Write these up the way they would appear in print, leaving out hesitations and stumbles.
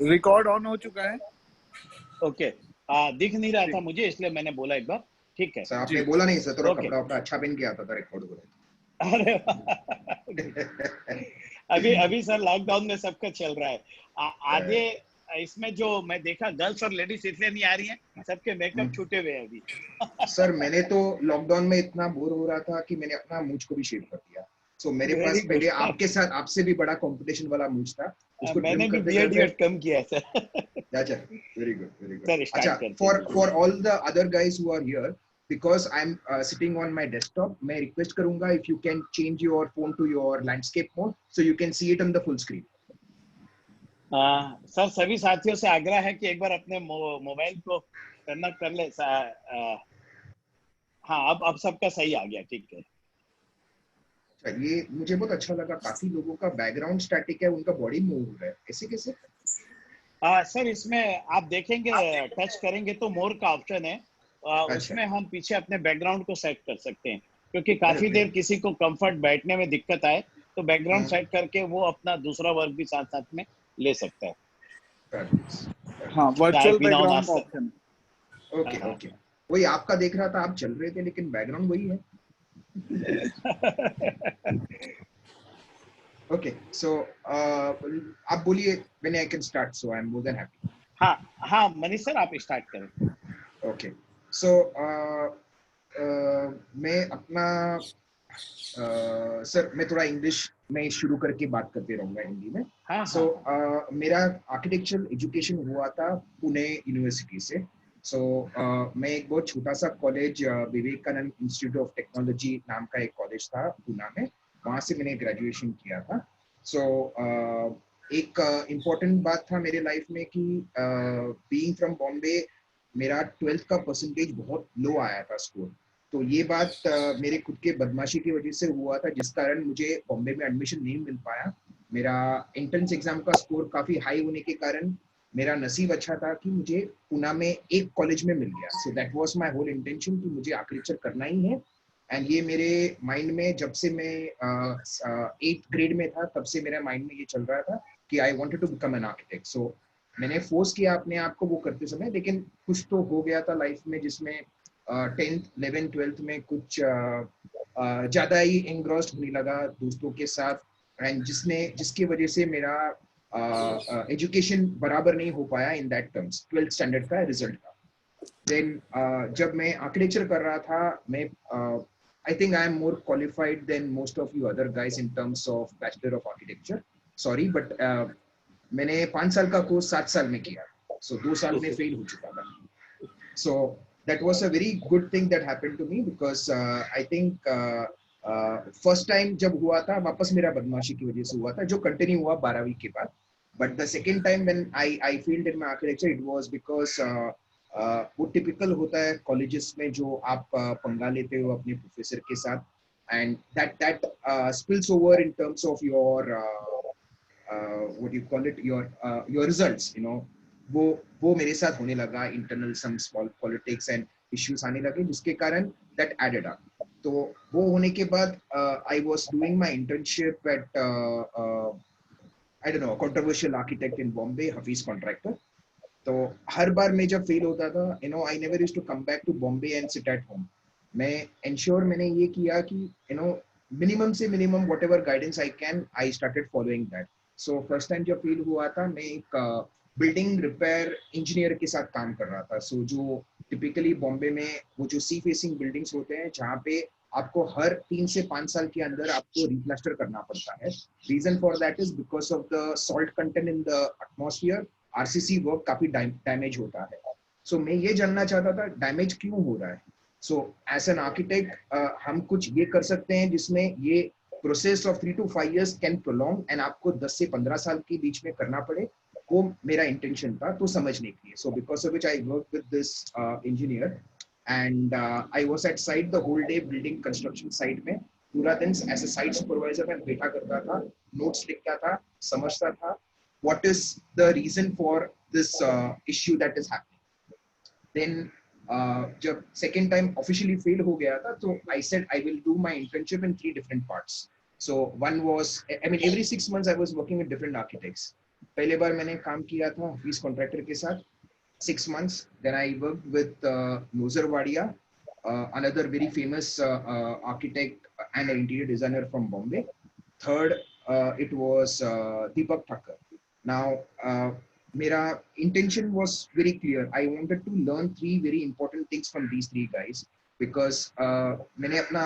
Record on हो चुका है। ओके, दिख नहीं रहा था मुझे, इसलिए मैंने बोला एक बार। ठीक है सर, आपने बोला नहीं सर, थोड़ा ओके। कपड़ा वपड़ा अच्छा पहन के आता था, रिकॉर्ड हो अरे रहा अभी सर लॉकडाउन में सबका चल रहा है। आधे इसमें जो मैं देखा, गर्ल्स और लेडीज इसलिए नहीं आ रही हैं, सबके मेकअप छूटे हुए हैं अभी। सर मैंने तो लॉकडाउन में इतना बोर हो रहा था कि मैंने अपना मूंछ को भी शेव कर दिया। सो मेरे Very पास good. पहले आपके साथ आपसे भी बड़ा कंपटीशन वाला मूंछ था, उसको ट्रिम मैंने भी करते बियर्ड करते। कम किया है सर। अच्छा, very good very good. Sir अच्छा, स्टार्ट करते for all the other guys who are here, because I am sitting on my desktop, मैं रिक्वेस्ट करूंगा if you can change your phone to your landscape mode so you can see it on the full screen. Sir सभी साथियों से आग्रह है कि एक बार अपने मोबाइल को टर्न अप कर ले। हाँ, अब सबका सही आ गया, ठीक है। ये मुझे बहुत अच्छा लगा, काफी लोगों का बैकग्राउंड स्टैटिक है, उनका बॉडी मूव हो रहा है, ऐसे कैसे? सर इसमें आप देखेंगे, टच करेंगे तो मोर का ऑप्शन है। अच्छा। उसमें हम पीछे अपने बैकग्राउंड को सेट कर सकते हैं, क्योंकि काफी देर किसी को कंफर्ट बैठने में दिक्कत आए तो बैकग्राउंड सेट करके वो अपना दूसरा वर्क भी साथ साथ में ले सकता है। हाँ, वर्चुअल बिना बैकग्राउंड का ऑप्शन। ओके ओके, वही आपका देख रहा था, आप चल रहे थे लेकिन बैकग्राउंड वही है। ओके, सो आप बोलिए, when I can start, so I am more than happy. हाँ मनीष सर, आप स्टार्ट करें। ओके, सो मैं अपना सर मैं थोड़ा इंग्लिश में शुरू करके बात करते रहूंगा हिंदी में। सो मेरा आर्किटेक्चरल एजुकेशन हुआ था पुणे यूनिवर्सिटी से। सो मैं एक बहुत छोटा सा college, Vivekananda institute of technology नाम का एक कॉलेज था पूना में, वहाँ से मैंने ग्रेजुएशन किया था। सो एक इम्पोर्टेंट बात था मेरे लाइफ में कि बीइंग फ्रॉम बॉम्बे, मेरा 12th का परसेंटेज बहुत लो आया था स्कोर। तो ये बात मेरे खुद के बदमाशी की वजह से हुआ था, जिस कारण मुझे बॉम्बे में एडमिशन नहीं मिल पाया। मेरा एंट्रेंस एग्जाम का स्कोर काफी हाई होने के कारण मेरा नसीब अच्छा था कि मुझे पुणे में एक कॉलेज में मिल गया। So that was my whole intention कि मुझे आर्किटेक्चर करना ही है। एंड ये मेरे माइंड में जब से मैं 8th ग्रेड में था, तब से मेरे माइंड में ये चल रहा था कि I wanted to become an architect. So मैंने फोर्स किया अपने आप को वो करते समय, लेकिन कुछ तो हो गया था लाइफ में जिसमें 10th 11th 12th में कुछ ज्यादा ही एंग्रॉस्ड होने लगा दोस्तों के साथ, एंड जिसकी वजह से मेरा एजुकेशन बराबर नहीं हो पाया in that terms, 12th standard का रिजल्ट का। देन जब मैं आर्किटेक्चर कर रहा था, मैं I think I am more qualified than most of you other guys in terms of bachelor of architecture, sorry, but मैंने 5 साल का कोर्स 7 साल में किया, सो 2 साल में फेल हो चुका था। So that was a very good thing that happened to me because I think first time जब हुआ था वापस मेरा बदमाशी की वजह से हुआ था, जो कंटिन्यू हुआ 12वीं के बाद। But the second time when I failed in my architecture, it was because वो टिपिकल होता है कॉलेजेस में जो आप पंगा लेते हो अपने प्रोफेसर के साथ, and that spills over in terms of your what do you call it, your results, you know। वो मेरे साथ होने लगा, internal some small politics and issues आने लगे, जिसके कारण दैट एडेड अप। तो वो होने के बाद I was doing my internship at I don't know controversial architect in Bombay, Hafeez Contractor. तो हर बार मैं जब फेल होता था, you know, I never used to come back to Bombay and sit at home. मैं इंश्योर मैंने ये किया कि यू नो मिनिमम से minimum whatever guidance I can, I started following that. So first time जब फेल हुआ था, मैं एक बिल्डिंग रिपेयर इंजीनियर के साथ काम कर रहा था। सो जो टिपिकली बॉम्बे में वो जो सी फेसिंग बिल्डिंग्स होते हैं, जहाँ पे आपको हर 3 से 5 साल के अंदर आपको रिप्लास्टर करना पड़ता है। Reason for that is because of the salt content in the atmosphere, RCC work काफी डैमेज होता है। सो मैं ये जानना चाहता था डैमेज क्यों हो रहा है। सो एज एन आर्किटेक्ट हम कुछ ये कर सकते हैं जिसमें ये process of 3 to 5 years can prolong and आपको 10 से 15 साल के बीच में करना पड़े, वो मेरा इंटेंशन था तो समझने के लिए। So because of which I work with this engineer and I was at site the whole day, building construction site में पूरा दिन एज अ साइट सुपरवाइजर मैं बैठा करता था, नोट्स लिखता था, समझता था what is the reason for this issue that is happening. Then जब second time officially fail हो गया था, तो I said I will do my internship in 3 different parts. So one was, I mean, every 6 months I was working with different architects. पहले बार मैंने काम किया था ऑफिस कॉन्ट्रैक्टर के साथ 6 months. Then I worked with Nozer Wadia, another very famous architect and interior designer from Bombay. Third, it was Deepak Thakkar. Now, my intention was very clear. I wanted to learn three very important things from these three guys because मैंने अपना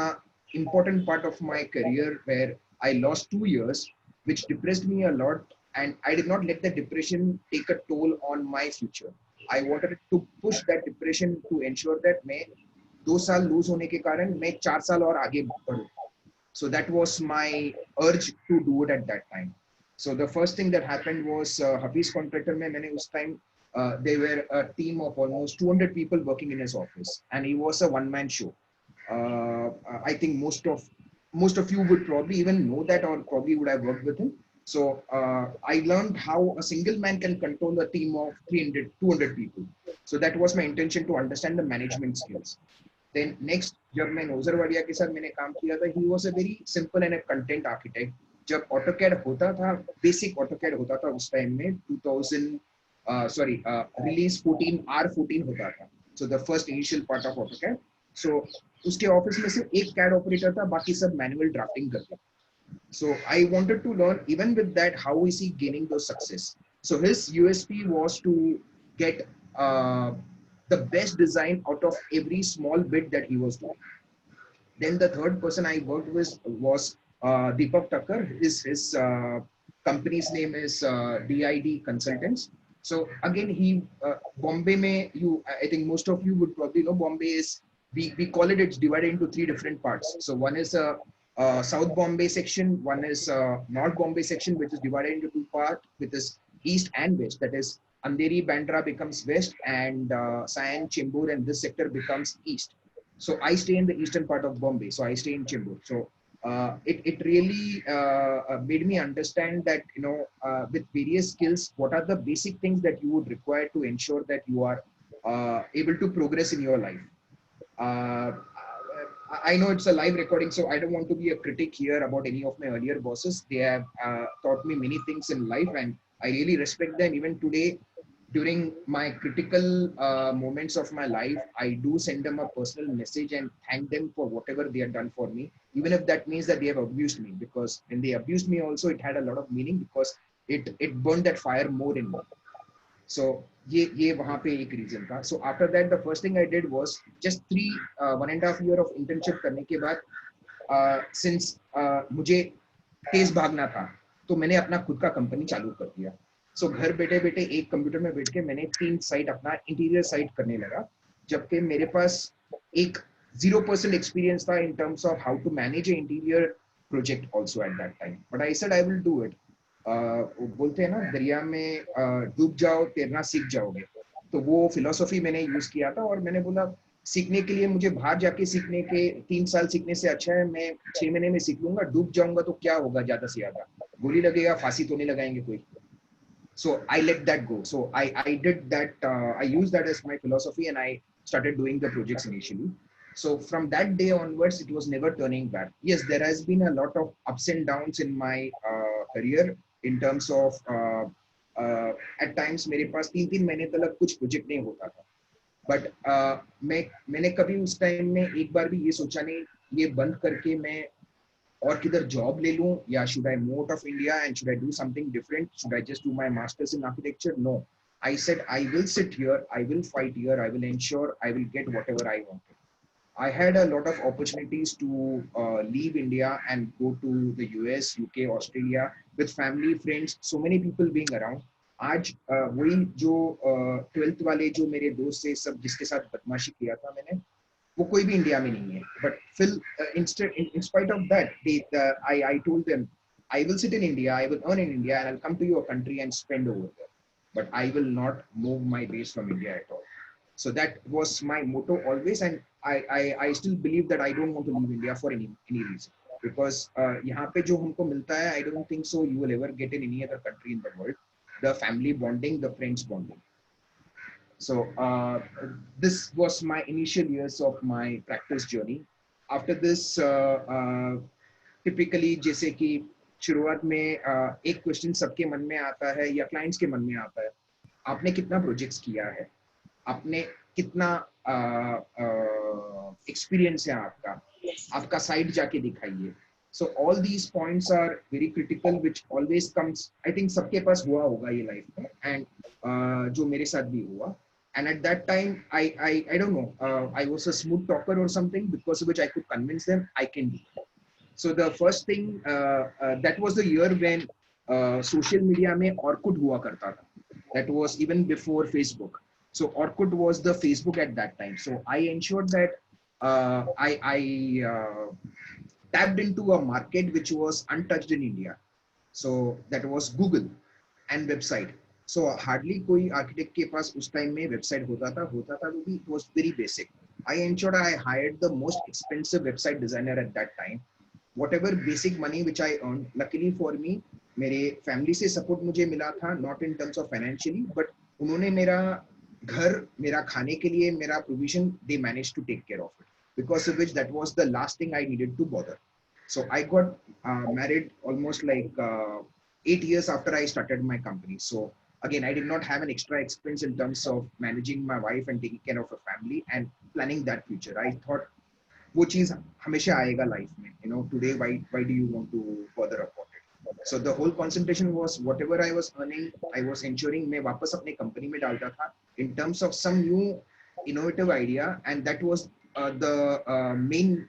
important part of my career where I lost 2 years, which depressed me a lot, and I did not let the depression take a toll on my future. I wanted to push that depression to ensure that मैं 2 साल lose होने के कारण मैं 4 साल और आगे बढ़ूं. So that was my urge to do it at that time. So the first thing that happened was Hafiz Contractor mein maine us time they were a team of almost 200 people working in his office, and he was a one-man show. I think most of you would probably even know that, or probably would have worked with him. So I learned how a single man can control a team of 200 people. So that was my intention, to understand the management skills. Then next, जब मैं नोजर वाडिया के साथ मैंने काम किया था, he was a very simple and a content architect. जब AutoCAD होता था, basic AutoCAD होता था उस टाइम में 2000 release 14 R14 होता था. So the first initial part of AutoCAD. So उसके ऑफिस में सिर्फ एक CAD ऑपरेटर था, बाकी सब मैनुअल ड्राफ्टिंग करते. So I wanted to learn, even with that, how is he gaining those success. So his USP was to get the best design out of every small bit that he was doing. Then the third person I worked with was Deepak Thakkar. His company's name is DID Consultants. So again, he Bombay mein, I think most of you would probably know, Bombay is, we call it, it's divided into three different parts. So one is South Bombay section, one is North Bombay section, which is divided into two parts, with this East and West. That is, Andheri, Bandra becomes West, and Sion, Chembur, and this sector becomes East. So I stay in the eastern part of Bombay. So I stay in Chembur. So it really made me understand that, with various skills, what are the basic things that you would require to ensure that you are able to progress in your life. I know it's a live recording, so I don't want to be a critic here about any of my earlier bosses. They have taught me many things in life, and I really respect them. Even today, during my critical moments of my life, I do send them a personal message and thank them for whatever they have done for me, even if that means that they have abused me. Because when they abused me also, it had a lot of meaning, because it burned that fire more in me. So ये वहाँ पे एक reason था. So after that, the first thing I did was just 1.5 year of internship करने के बाद, since मुझे तेज भागना था, तो मैंने अपना खुद का कंपनी चालू कर दिया. So घर बैठे बैठे एक कंप्यूटर में बैठ के मैंने 3 साइट अपना इंटीरियर साइट करने लगा, जबकि मेरे पास एक 0% एक्सपीरियंस था in terms of how to manage an interior project also at that time. But I said I will do it. बोलते हैं ना, दरिया में डूब जाओ तैरना सीख जाओगे. तो वो फिलॉसफी मैंने यूज किया था, और मैंने बोला सीखने के लिए मुझे बाहर जाके सीखने के 3 साल सीखने से अच्छा है मैं 6 महीने में सीख लूंगा. डूब जाऊंगा तो क्या होगा, ज्यादा से ज्यादा गोली लगेगा, फांसी तो नहीं लगाएंगे कोई. So I let that go. So I did that. I used that as my philosophy, and I started doing the projects initially. So from that day onwards, it was never turning back. Yes, there has been a lot of ups and downs in my career in terms of at times मेरे पास 3-3 महीने तक कुछ project नहीं होता था. But मैंने कभी उस टाइम में एक बार भी ये सोचा नहीं, ये बंद करके मैं और किधर जॉब ले लूं, या should I move out of India and should I do something different? Should I just do my masters in architecture? No, I said I will sit here, I will fight here, I will ensure I will get whatever I wanted. I had a lot of opportunities to leave India and go to the US, UK, Australia with family, friends, so many people being around. आज वही जो 12th वाले जो मेरे दोस्त से सब जिसके साथ बदमाशी किया था मैंने, वो कोई भी इंडिया में नहीं है. But Phil, in spite of that, I told them, I will sit in India, I will earn in India, and I'll come to your country and spend over there. But I will not move my base from India at all. So that was my motto always, and I still believe that I don't want to leave India for any reason. Because यहाँ पे जो हमको मिलता है, I don't think so you will ever get in any other country in the world. The family bonding, the friends bonding. So this was my initial years of my practice journey. After this, typically जैसे कि शुरुआत में एक question सबके मन में आता है या क्लाइंट्स के मन में आता है, आपने कितना प्रोजेक्ट्स किया है, आपने कितना एक्सपीरियंस है आपका, आपका साइट जाके दिखाइए. So all these points are very critical, which always comes. I think सबके पास हुआ होगा ये लाइफ में, and जो मेरे साथ भी हुआ. And at that time, I don't know. I was a smooth talker or something, because of which I could convince them I can do it. So the first thing, that was the year when social media में Orkut हुआ करता था. That was even before Facebook. So Orkut was the Facebook at that time. So I ensured that I tapped into a market which was untouched in India. So that was Google and website. So hardly कोई architect के पास उस time में website होता था वो भी, it was very basic. I ensured I hired the most expensive website designer at that time. Whatever basic money which I earned, luckily for me, मेरे family से support मुझे मिला था, not in terms of financially, but उन्होंने मेरा घर, मेरा खाने के लिए, मेरा provision, they managed to take care of it. Because of which that was the last thing I needed to bother. So I got married almost like 8 years after I started my company. So again, I did not have an extra expense in terms of managing my wife and taking care of a family and planning that future. I thought वो चीज हमेशा आएगा life में. You know, today why do you want to bother about it? So the whole concentration was whatever I was earning, I was ensuring मैं वापस अपने company में डालता था in terms of some new innovative idea, and that was the main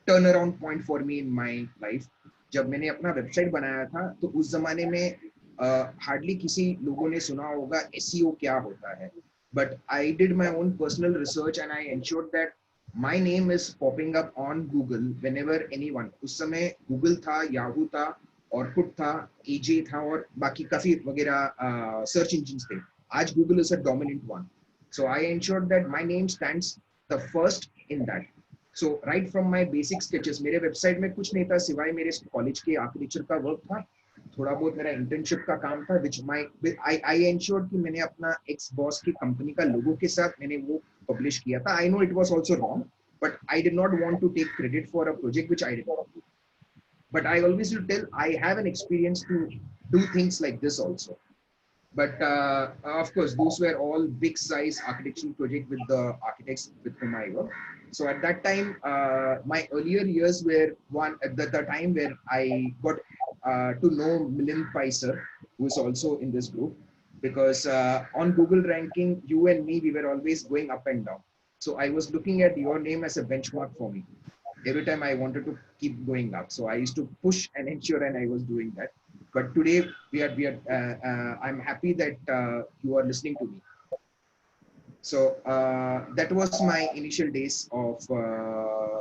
turnaround point for me in my life. जब मैंने अपना website बनाया था तो उस जमाने में हार्डली किसी लोगों ने सुना होगा SEO क्या होता है, but I did my own personal research and I ensured that my name is popping up on Google whenever anyone. उस समय Google था, Yahoo था, Orkut था, AJ था और बाकी काफी वगैरह search engines थे. आज Google is a dominant one. So I ensured that my name stands the first in that. So right from my basic sketches, मेरे वेबसाइट में कुछ नहीं था सिवाय मेरे कॉलेज के आर्किटेक्चर का वर्क था, थोड़ा बहुत मेरा इंटर्नशिप का काम था, which I ensured कि मैंने अपना ex boss की कंपनी का लोगो के साथ मैंने वो पब्लिश किया था. I know it was also wrong, but I did not want to take credit for a project which I did not do. But I always will tell I have an experience to do things like this also. But of course, those were all big size architectural project with the architects with whom I work. So at that time, my earlier years were the time where I got to know Milind Paiser, who is also in this group, because on Google ranking, you and me, we were always going up and down. So I was looking at your name as a benchmark for me. Every time I wanted to keep going up. So I used to push and ensure, and I was doing that. But today I'm happy that you are listening to me. So that was my initial days of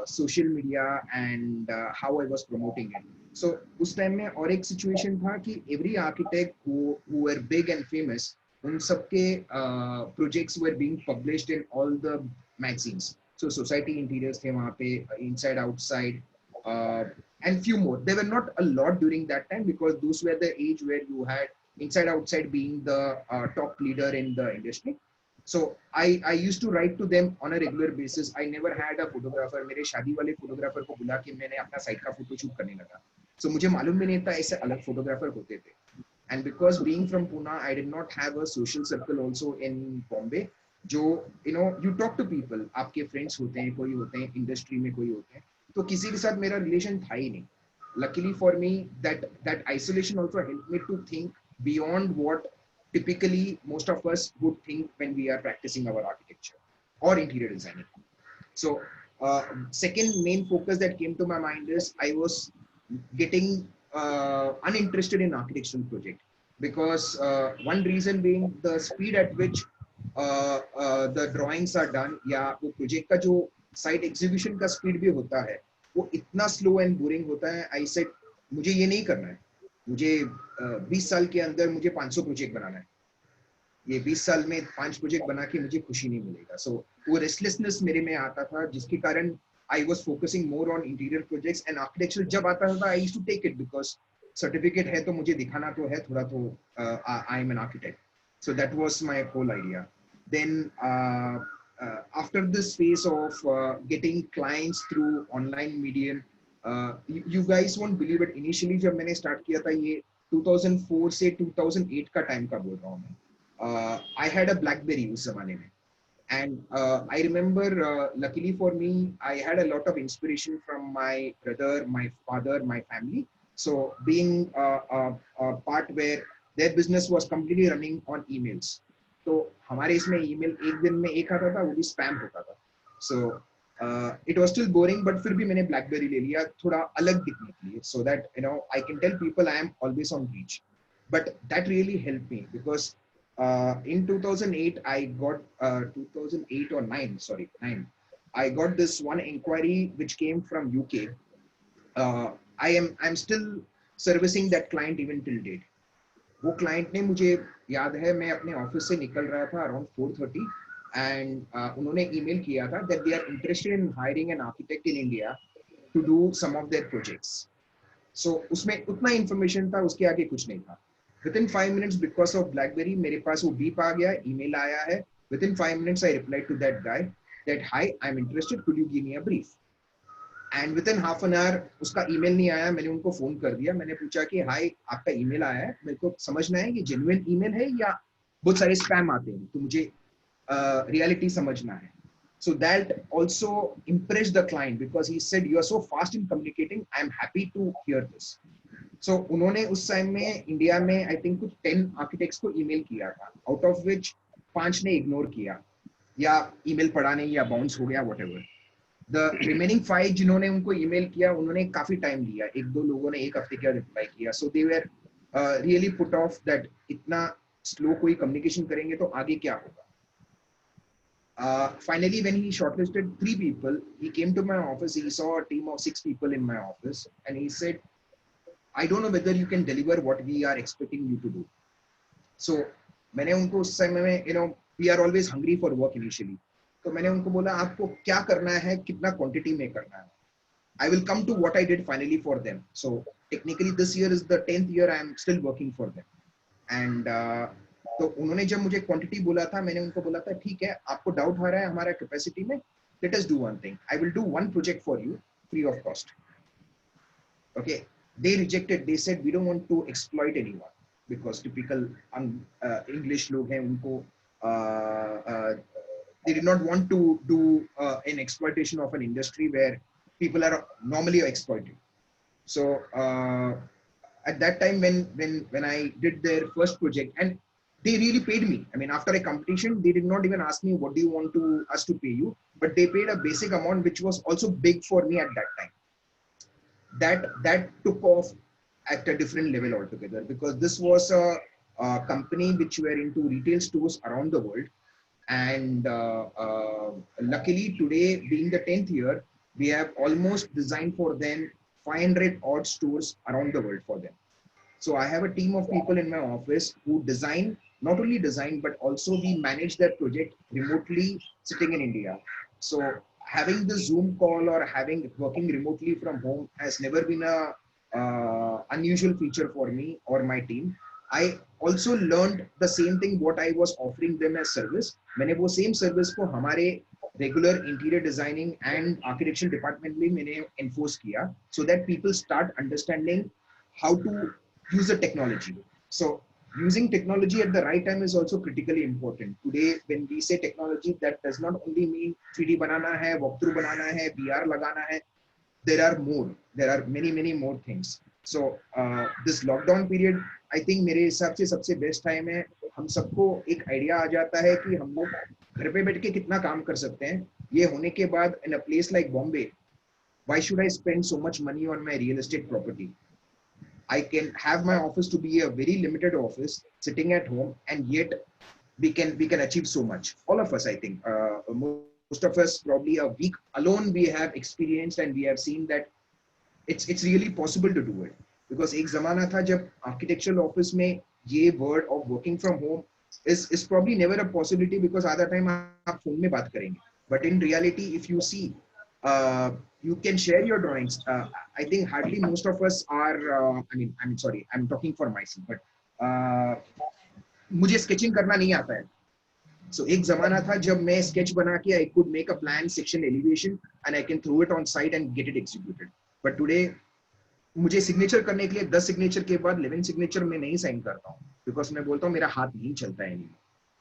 social media and how I was promoting it. So उस time में और एक situation था कि every architect who were big and famous, उन सबके projects were being published in all the magazines. So Society Interiors थे वहाँ पे, Inside Outside, and few more. There were not a lot during that time because those were the age where you had Inside Outside being the top leader in the industry. So I used to write to them on a regular basis. I never had a photographer. मेरे शादी वाले photographer को बुला के मैंने अपना site का photo shoot करने लगा. So मुझे मालूम भी नहीं था ऐसे अलग photographer होते थे. And because being from Pune, I did not have a social circle also in Bombay. जो you talk to people, आपके friends होते हैं, कोई होते हैं, industry में कोई होते हैं, तो किसी के साथ मेरा relation था ही नहीं. Luckily for me, that isolation also helped me to think beyond what typically most of us would think when we are practicing our architecture or interior designing. So second main focus that came to my mind is I was getting uninterested in architectural project because one reason being the speed at which the drawings are done या वो project का जो site execution का speed भी होता है वो इतना slow and boring होता है. I said मुझे ये नहीं करना है. मुझे 20 साल के अंदर मुझे 500 प्रोजेक्ट बनाना है. ये 20 साल में 5 प्रोजेक्ट बना के मुझे खुशी नहीं मिलेगा. सो वो रेस्टलेसनेस मेरे में आता था जिसके कारण I was focusing more on interior projects and architecture. जब आता था I used to take it because certificate है तो मुझे दिखाना तो है थोड़ा तो I am an architect. So that was my whole idea. Then after this phase of getting clients through online medium, you guys won't believe it, initially जब मैंने start किया था ये 2004 से 2008 का time का बोल रहा हूँ मैं. I had a BlackBerry उस जमाने में. And I remember, luckily for me, I had a lot of inspiration from my brother, my father, my family. So being a part where their business was completely running on emails. तो हमारे इसमें email एक दिन में एक आता था, वो भी spam होता था. So it was still boring, but फिर भी मैंने BlackBerry ले लिया थोड़ा अलग दिखने के लिए, so that I can tell people I am always on reach. But that really helped me because in 2008 I got 2008 or 9, sorry 9, I got this one inquiry which came from UK. I'm still servicing that client even till date. वो client ने मुझे याद है मैं अपने office से निकल रहा था around 4:30 and उन्होंने email किया था that they are interested in hiring an architect in India to do some of their projects. So उसमें उतना information था, उसके आगे कुछ नहीं था. Within 5 minutes, because of BlackBerry, मेरे पास वो beep आ गया, email आया है. Within 5 minutes, I replied to that guy that hi, I'm interested. Could you give me a brief? And within half an hour, उसका email नहीं आया. मैंने उनको phone कर दिया. मैंने पूछा कि hi, आपका email आया है. मेरे को समझना है कि genuine email है या बहुत सारे spam आते हैं. तो मुझे reality समझना है. So that also impressed the client because he said you are so fast in communicating. I'm happy to hear this. So उन्होंने उस टाइम में इंडिया में आई थिंक कुछ 10 आर्किटेक्ट्स को ईमेल किया था, आउट ऑफ विच 5 ने इग्नोर किया या ईमेल पढ़ा नहीं या बाउंस हो गया व्हाटएवर. द रिमेनिंग 5 जिन्होंने उनको ईमेल किया उन्होंने काफी टाइम लिया, 1-2 लोगों ने 1 हफ्ते का रिप्लाई किया. So they were really put off that इतना स्लो कोई कम्युनिकेशन करेंगे तो आगे क्या होगा. Finally, when he shortlisted 3 people, he came to my office. He saw a team of 6 people in my office, and he said, I don't know whether you can deliver what we are expecting you to do. So मैंने उनको उस समय में we are always hungry for work initially. तो मैंने उनको बोला आपको क्या करना है, कितना quantity में करना है. I will come to what I did finally for them. So technically this year is the 10th year I am still working for them. And तो उन्होंने जब मुझे quantity बोला था, मैंने उनको बोला था ठीक है, आपको डाउट आ रहा है हमारा capacity में, let us do one thing. I will do one project for you free of cost. Okay. They rejected. They said we don't want to exploit anyone because typical English लोग हैं उनको they did not want to do an exploitation of an industry where people are normally exploited. So at that time when I did their first project and they really paid me. I mean after a competition they did not even ask me what do you want us to pay you, but they paid a basic amount which was also big for me at that time. That took off at a different level altogether because this was a company which were into retail stores around the world, and luckily today being the 10th year we have almost designed for them 500 odd stores around the world for them. So I have a team of people in my office who design, not only design but also we manage that project remotely sitting in India. So having the Zoom call or working remotely from home has never been a unusual feature for me or my team. I also learned the same thing what I was offering them as service. मैंने वो same service को हमारे regular interior designing and architectural department में मैंने enforce किया so that people start understanding how to use the technology. So using technology at the right time is also critically important. Today, when we say technology, that does not only mean 3D banana hai, walkthrough banana hai, VR lagana hai. There are more. There are many more things. So this lockdown period, I think मेरे हिसाब से सबसे best time है. हम सबको एक idea आ जाता है कि हम लोग घर पे बैठ के कितना काम कर सकते हैं. ये होने के बाद in a place like Bombay, why should I spend so much money on my real estate property? I can have my office to be a very limited office sitting at home, and yet we can achieve so much. All of us, I think, most of us probably a week alone we have experienced and we have seen that it's really possible to do it. Because एक ज़माना था जब architectural office में ये word of working from home is probably never a possibility because other time आप phone में बात करेंगे. But in reality, if you see, you can share your drawings. I think hardly most of us are. I'm sorry, I'm talking for myself, but मुझे sketching करना नहीं आता है. So एक ज़माना था जब मैं sketch बना के I could make a plan, section, elevation, and I can throw it on site and get it executed. But today मुझे सिग्नेचर करने के लिए 10 सिग्नेचर के बाद 11 सिग्नेचर मैं नहीं साइन करता हूँ, बिकॉज मैं बोलता हूँ मेरा हाथ नहीं चलता है।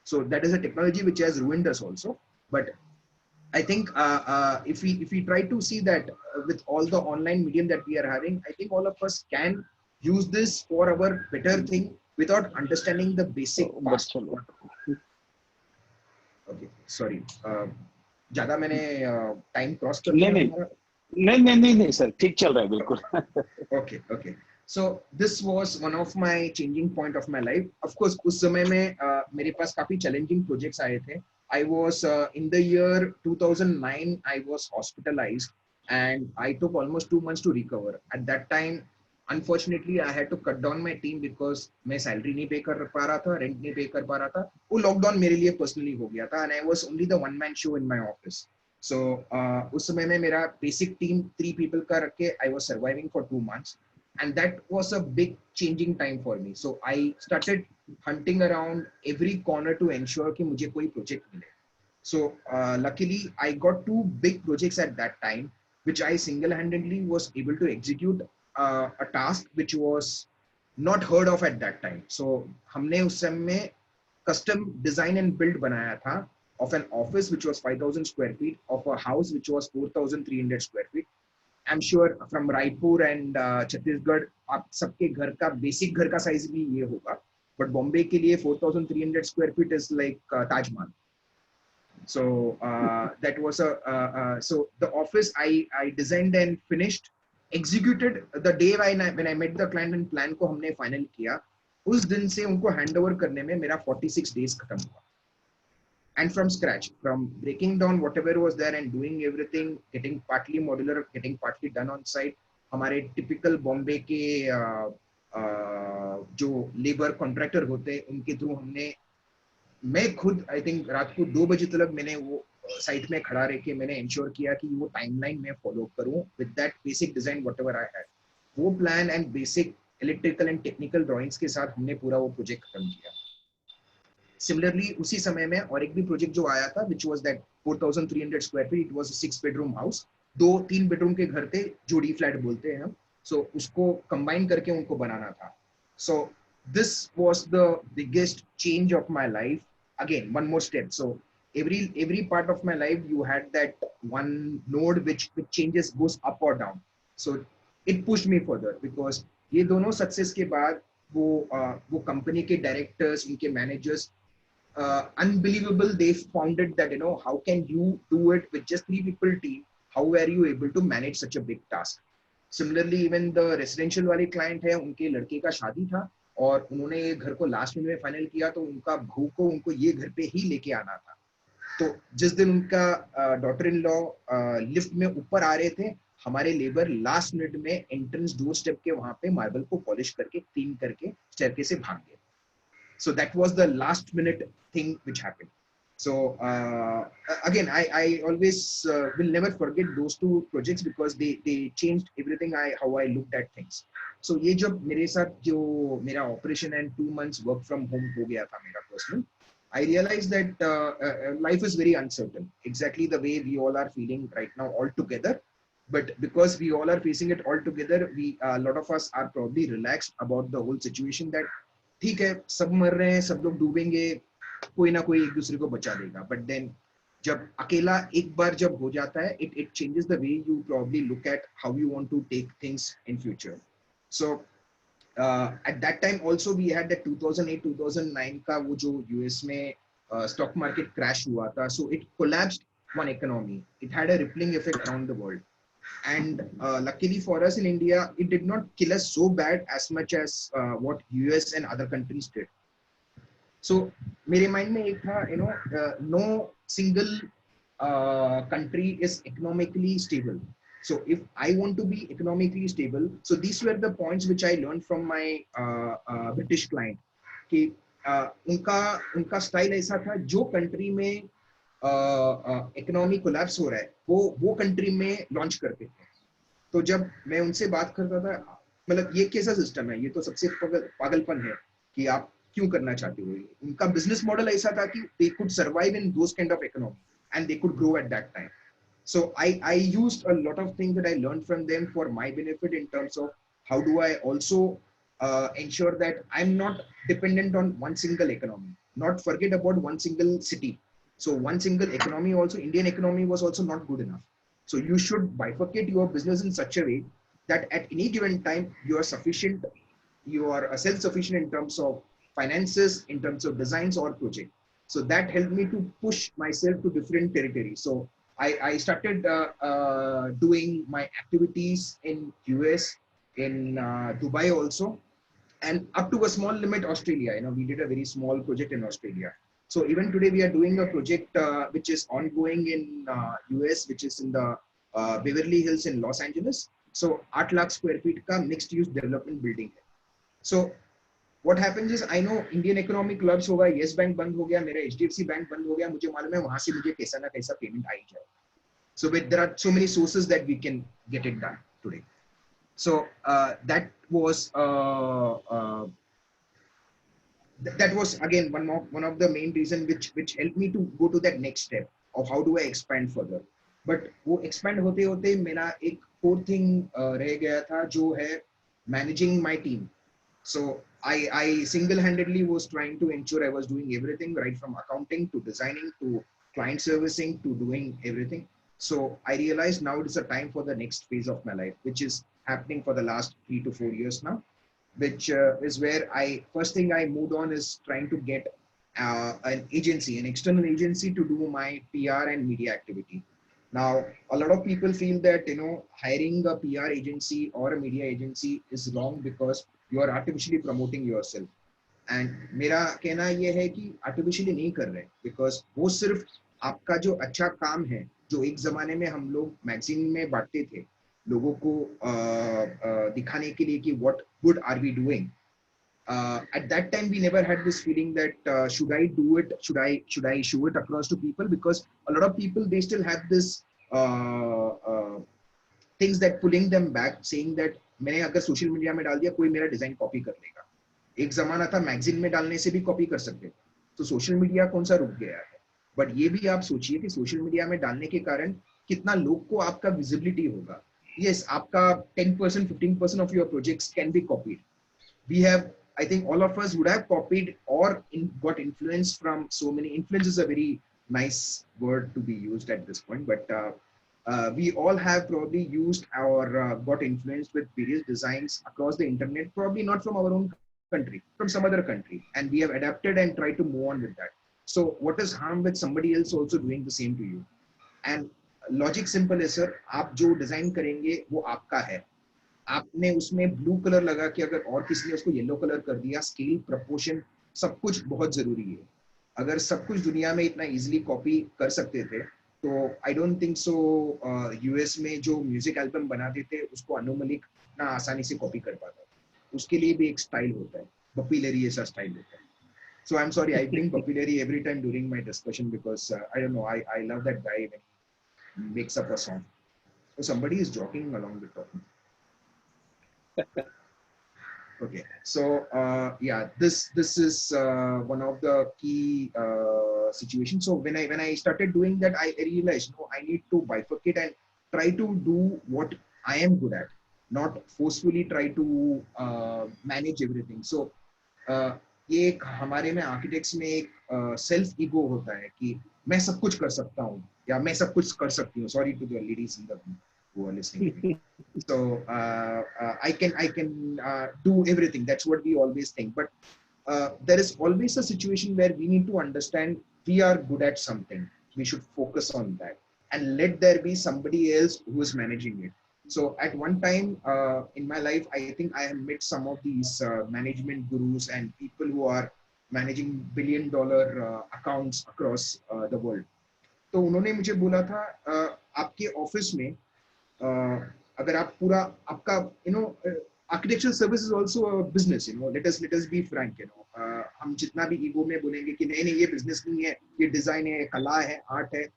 So that is a technology which has ruined us also, but I think if we try to see that with all the online medium that we are having, I think all of us can use this for our better thing without understanding the basic past. Okay, sorry. ज़्यादा मैंने time cross कर दिया हमारा? नहीं sir, ठीक चल रहा है बिल्कुल। Okay. So this was one of my changing point of my life. Of course, उस समय में मेरे पास काफी challenging projects आए थे. I was in the year 2009. I was hospitalized, and I took almost 2 months to recover. At that time, unfortunately, I had to cut down my team because मैं salary नहीं pay कर पा रहा था, rent नहीं pay कर पा रहा था. वो lockdown मेरे लिए personally हो गया था, and I was only the one man show in my office. So उस समय में मेरा basic team 3 people का रख के I was surviving for 2 months. And that was a big changing time for me. So I started hunting around every corner to ensure कि मुझे कोई project मिले. So luckily I got 2 big projects at that time, which I single-handedly was able to execute a task which was not heard of at that time. So हमने उस समय custom design and build बनाया था of an office which was 5,000 square feet, of a house which was 4,300 square feet. I'm sure from Raipur and Chhattisgarh आप सबके घर का basic घर का साइज भी ये होगा, बट बॉम्बे के लिए 4,300 square feet is like Taj Mahal. So that was so the office I designed and finished, executed the day when I met the client and plan को हमने फाइनल किया. उस दिन से उनको हैंडओवर करने में मेरा 46 days खत्म हुआ. And from scratch, from breaking down whatever was there and doing everything, getting partly modular, getting partly done on site. हमारे typical बॉम्बे के जो लेबर कॉन्ट्रैक्टर होते हैं उनके थ्रू हमने, मैं खुद आई थिंक रात को 2 बजे तक मैंने वो साइट में खड़ा रह के मैंने इंश्योर किया कि वो टाइमलाइन में फॉलो करूं with that basic design whatever I had. वो plan and basic electrical and technical drawings के साथ हमने पूरा वो प्रोजेक्ट खत्म किया. Similarly, उसी समय में और एक भी प्रोजेक्ट जो आया था which was that 4,300 square feet, it was a 6-bedroom house. 2-3 bedroom के घर थे, जोड़ी फ्लैट बोलते हैं हम. So उसको कंबाइन करके उनको बनाना था. So this was the biggest change of my life. Again, one more step. So every part of my life you had that one node which changes, goes up or down. So it pushed me further because ये दोनों success के बाद वो company के directors, उनके managers, unbelievable, they found it that how can you do it with just 3 people team, how were you able to manage such a big task. Similarly, even the residential वाले client है, उनके लड़के का शादी था और उन्होंने ये घर को लास्ट मिनट में फाइनल किया, तो उनका बहू को उनको ये घर पे ही लेके आना था. तो जिस दिन उनका डॉटर इन लॉ लिफ्ट में ऊपर आ रहे थे, हमारे लेबर लास्ट मिनट में एंट्रेंस डोर स्टेप के वहां पे मार्बल को पॉलिश करके क्लीन करके स्टेयरकेस से भाग गए. So that was the last minute thing which happened. So again, I always will never forget those 2 projects because they changed everything how I looked at things. So ये जब मेरे साथ जो मेरा operation and 2 months work from home हो गया था मेरा personal, I realized that life is very uncertain. Exactly the way we all are feeling right now all together. But because we all are facing it all together, a lot of us are probably relaxed about the whole situation that ठीक है, सब मर रहे हैं, सब लोग डूबेंगे, कोई ना कोई एक दूसरे को बचा देगा. बट देन जब अकेला एक बार जब हो जाता है, it changes the way you probably look at how you want to take things in future. So at that time also we had that 2008-2009 का वो जो US में stock market crash हुआ था. So it collapsed one economy. It had a rippling effect around the world. And luckily for us in India, it did not kill us so bad as much as what US and other countries did. So मेरे mind में एक था, no single country is economically stable. So if I want to be economically stable, so these were the points which I learned from my British client कि उनका style ऐसा था, जो country में इकोनॉमी कोलैप्स हो रहा है वो कंट्री में लॉन्च करते थे. तो जब मैं उनसे बात करता था, मतलब ये कैसा सिस्टम है, ये तो सबसे पागलपन है कि आप क्यों करना चाहते हो. उनका बिजनेस मॉडल ऐसा था कि they could survive in those kind of economy and they could grow at that time. So I used a lot of things that I learned from them for my benefit in terms of how do I also ensure that I'm not dependent on one single economy, not forget about one single city. So one single economy also, Indian economy was also not good enough. So you should bifurcate your business in such a way that at any given time you are sufficient, you are self-sufficient in terms of finances, in terms of designs or project. So that helped me to push myself to different territories. So I started doing my activities in US, in Dubai also, and up to a small limit Australia. You know, we did a very small project in Australia. So even today we are doing a project which is ongoing in US, which is in the Beverly Hills in Los Angeles. So 8 lakh square feet का mixed use development building है. So what happens is, I know Indian economic collapse होगा, Yes Bank बंद हो गया, मेरा HDFC bank बंद हो गया, मुझे मालूम है वहां से मुझे कैसा ना कैसा पेमेंट आ ही जाए. So there are so many sources that we can get it done today. So that was that was again one of the main reason which helped me to go to that next step of how do I expand further. But वो expand होते होते मेरा एक core thing रह गया था जो है managing my team. So I single-handedly was trying to ensure I was doing everything right from accounting to designing to client servicing to doing everything. So I realized now it is a time for the next phase of my life, which is happening for the last 3 to 4 years now, which is where first thing I moved on is trying to get an agency, an external agency to do my PR and media activity. Now, a lot of people feel that, you know, hiring a PR agency or a media agency is wrong because you are artificially promoting yourself. And मेरा कहना ये है कि artificially नहीं कर रहे, because वो सिर्फ आपका जो अच्छा काम है, जो एक जमाने में हम लोग मैगजीन में बांटते थे, लोगों को दिखाने के लिए कि what good are we doing. At that time, we never had this feeling that should I do it? Should I show it across to people? Because a lot of people, they still have this things that pulling them back, saying that मैंने अगर social media में डाल दिया कोई मेरा design copy कर लेगा. एक जमाना था मैगजीन में डालने से भी कॉपी कर सकते थे. तो सोशल मीडिया कौन सा रुक गया है. बट ये भी आप सोचिए कि सोशल मीडिया में डालने के कारण कितना लोग को आपका विजिबिलिटी होगा. Yes, आपका 10%, 15% of your projects can be copied. We have, I think all of us would have copied or got influence from so many. Influence is a very nice word to be used at this point, but we all have probably used or got influenced with various designs across the internet, probably not from our own country, from some other country, and we have adapted and tried to move on with that. So what is harm with somebody else also doing the same to you? And logic simple है sir, आप जो design करेंगे वो आपका है. आपने उसमें blue colour लगा कि अगर और किसी ने उसको येलो कलर कर दिया, स्केल, प्रपोर्शन, सब कुछ बहुत जरूरी है. अगर सब कुछ दुनिया में इतना इजीली कॉपी कर सकते थे तो I don't think so US में जो म्यूजिक एल्बम बनाते थे उसको अनु मलिक इतना आसानी से कॉपी कर पाता. उसके लिए भी एक स्टाइल होता है. बप्पी लहरी ऐसा स्टाइल होता है. So I'm sorry, I bring Bappi Lahiri every time during my discussion because I don't know, I love that guy when he makes up a song. So somebody is jogging along the top. Okay, so yeah, this is one of the key situations. So when I started doing that, I realized, no, I need to bifurcate and try to do what I am good at, not forcefully try to manage everything. So ये एक हमारे में architects में एक self ego होता है कि मैं सब कुछ कर सकता हूँ या मैं सब कुछ कर सकती हूँ. Sorry to the ladies in the room who are listening to me. So I can do everything. That's what we always think. But there is always a situation where we need to understand we are good at something. We should focus on that and let there be somebody else who is managing it. So at one time in my life, I think I have met some of these management gurus and people who are managing billion-dollar accounts across the world. तो उन्होंने मुझे बोला था आपके office में अगर आप पूरा आपका architectural service is also a business, let us be frank, हम जितना भी ईगो में बोलेंगे कि नहीं ये बिजनेस नहीं है, ये डिजाइन है, कला है, आर्ट है,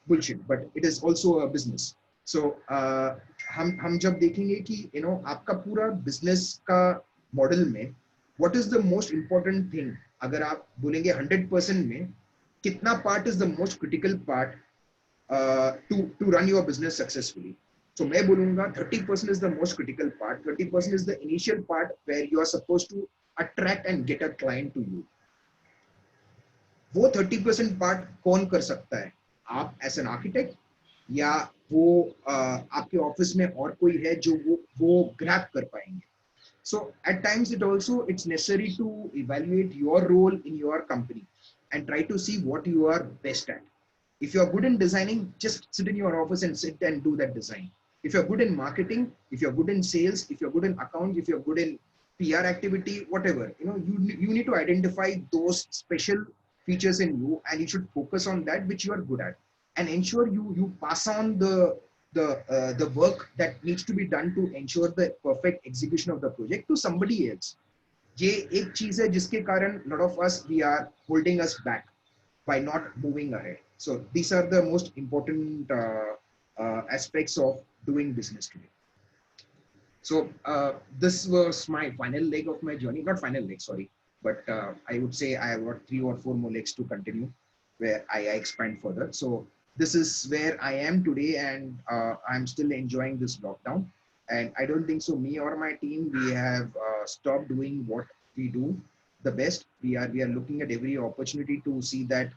bullshit, but it is also a business. So हम जब देखेंगे कि आपका पूरा बिजनेस का मॉडल में what is the most important thing, अगर आप बोलेंगे 100% में कितना part is the most critical part, to run your business successfully. So मैं बोलूँगा 30% is the most critical part. 30% is the initial part where you are supposed to attract and get a client to you. वो 30% part कौन कर सकता है? आप as an architect या वो आपके ऑफिस में और कोई है जो वो grab कर पाएंगे. So at times it's necessary to evaluate your role in your company and try to see what you are best at. If you are good in designing, just sit in your office and sit and do that design. If you're good in marketing, if you're good in sales, if you're good in accounts, if you're good in PR activity, whatever, you need to identify those special features in you, and you should focus on that which you are good at, and ensure you pass on the work that needs to be done to ensure the perfect execution of the project to somebody else. ये एक चीज है जिसके कारण lot of us we are holding us back by not moving ahead. So these are the most important aspects of doing business today. So this was my final leg of my journey, not final leg, sorry, but I would say I have got 3 or 4 more legs to continue where I expand further. So this is where I am today, and I'm still enjoying this lockdown. And I don't think so me or my team, we have stopped doing what we do the best. We are looking at every opportunity to see that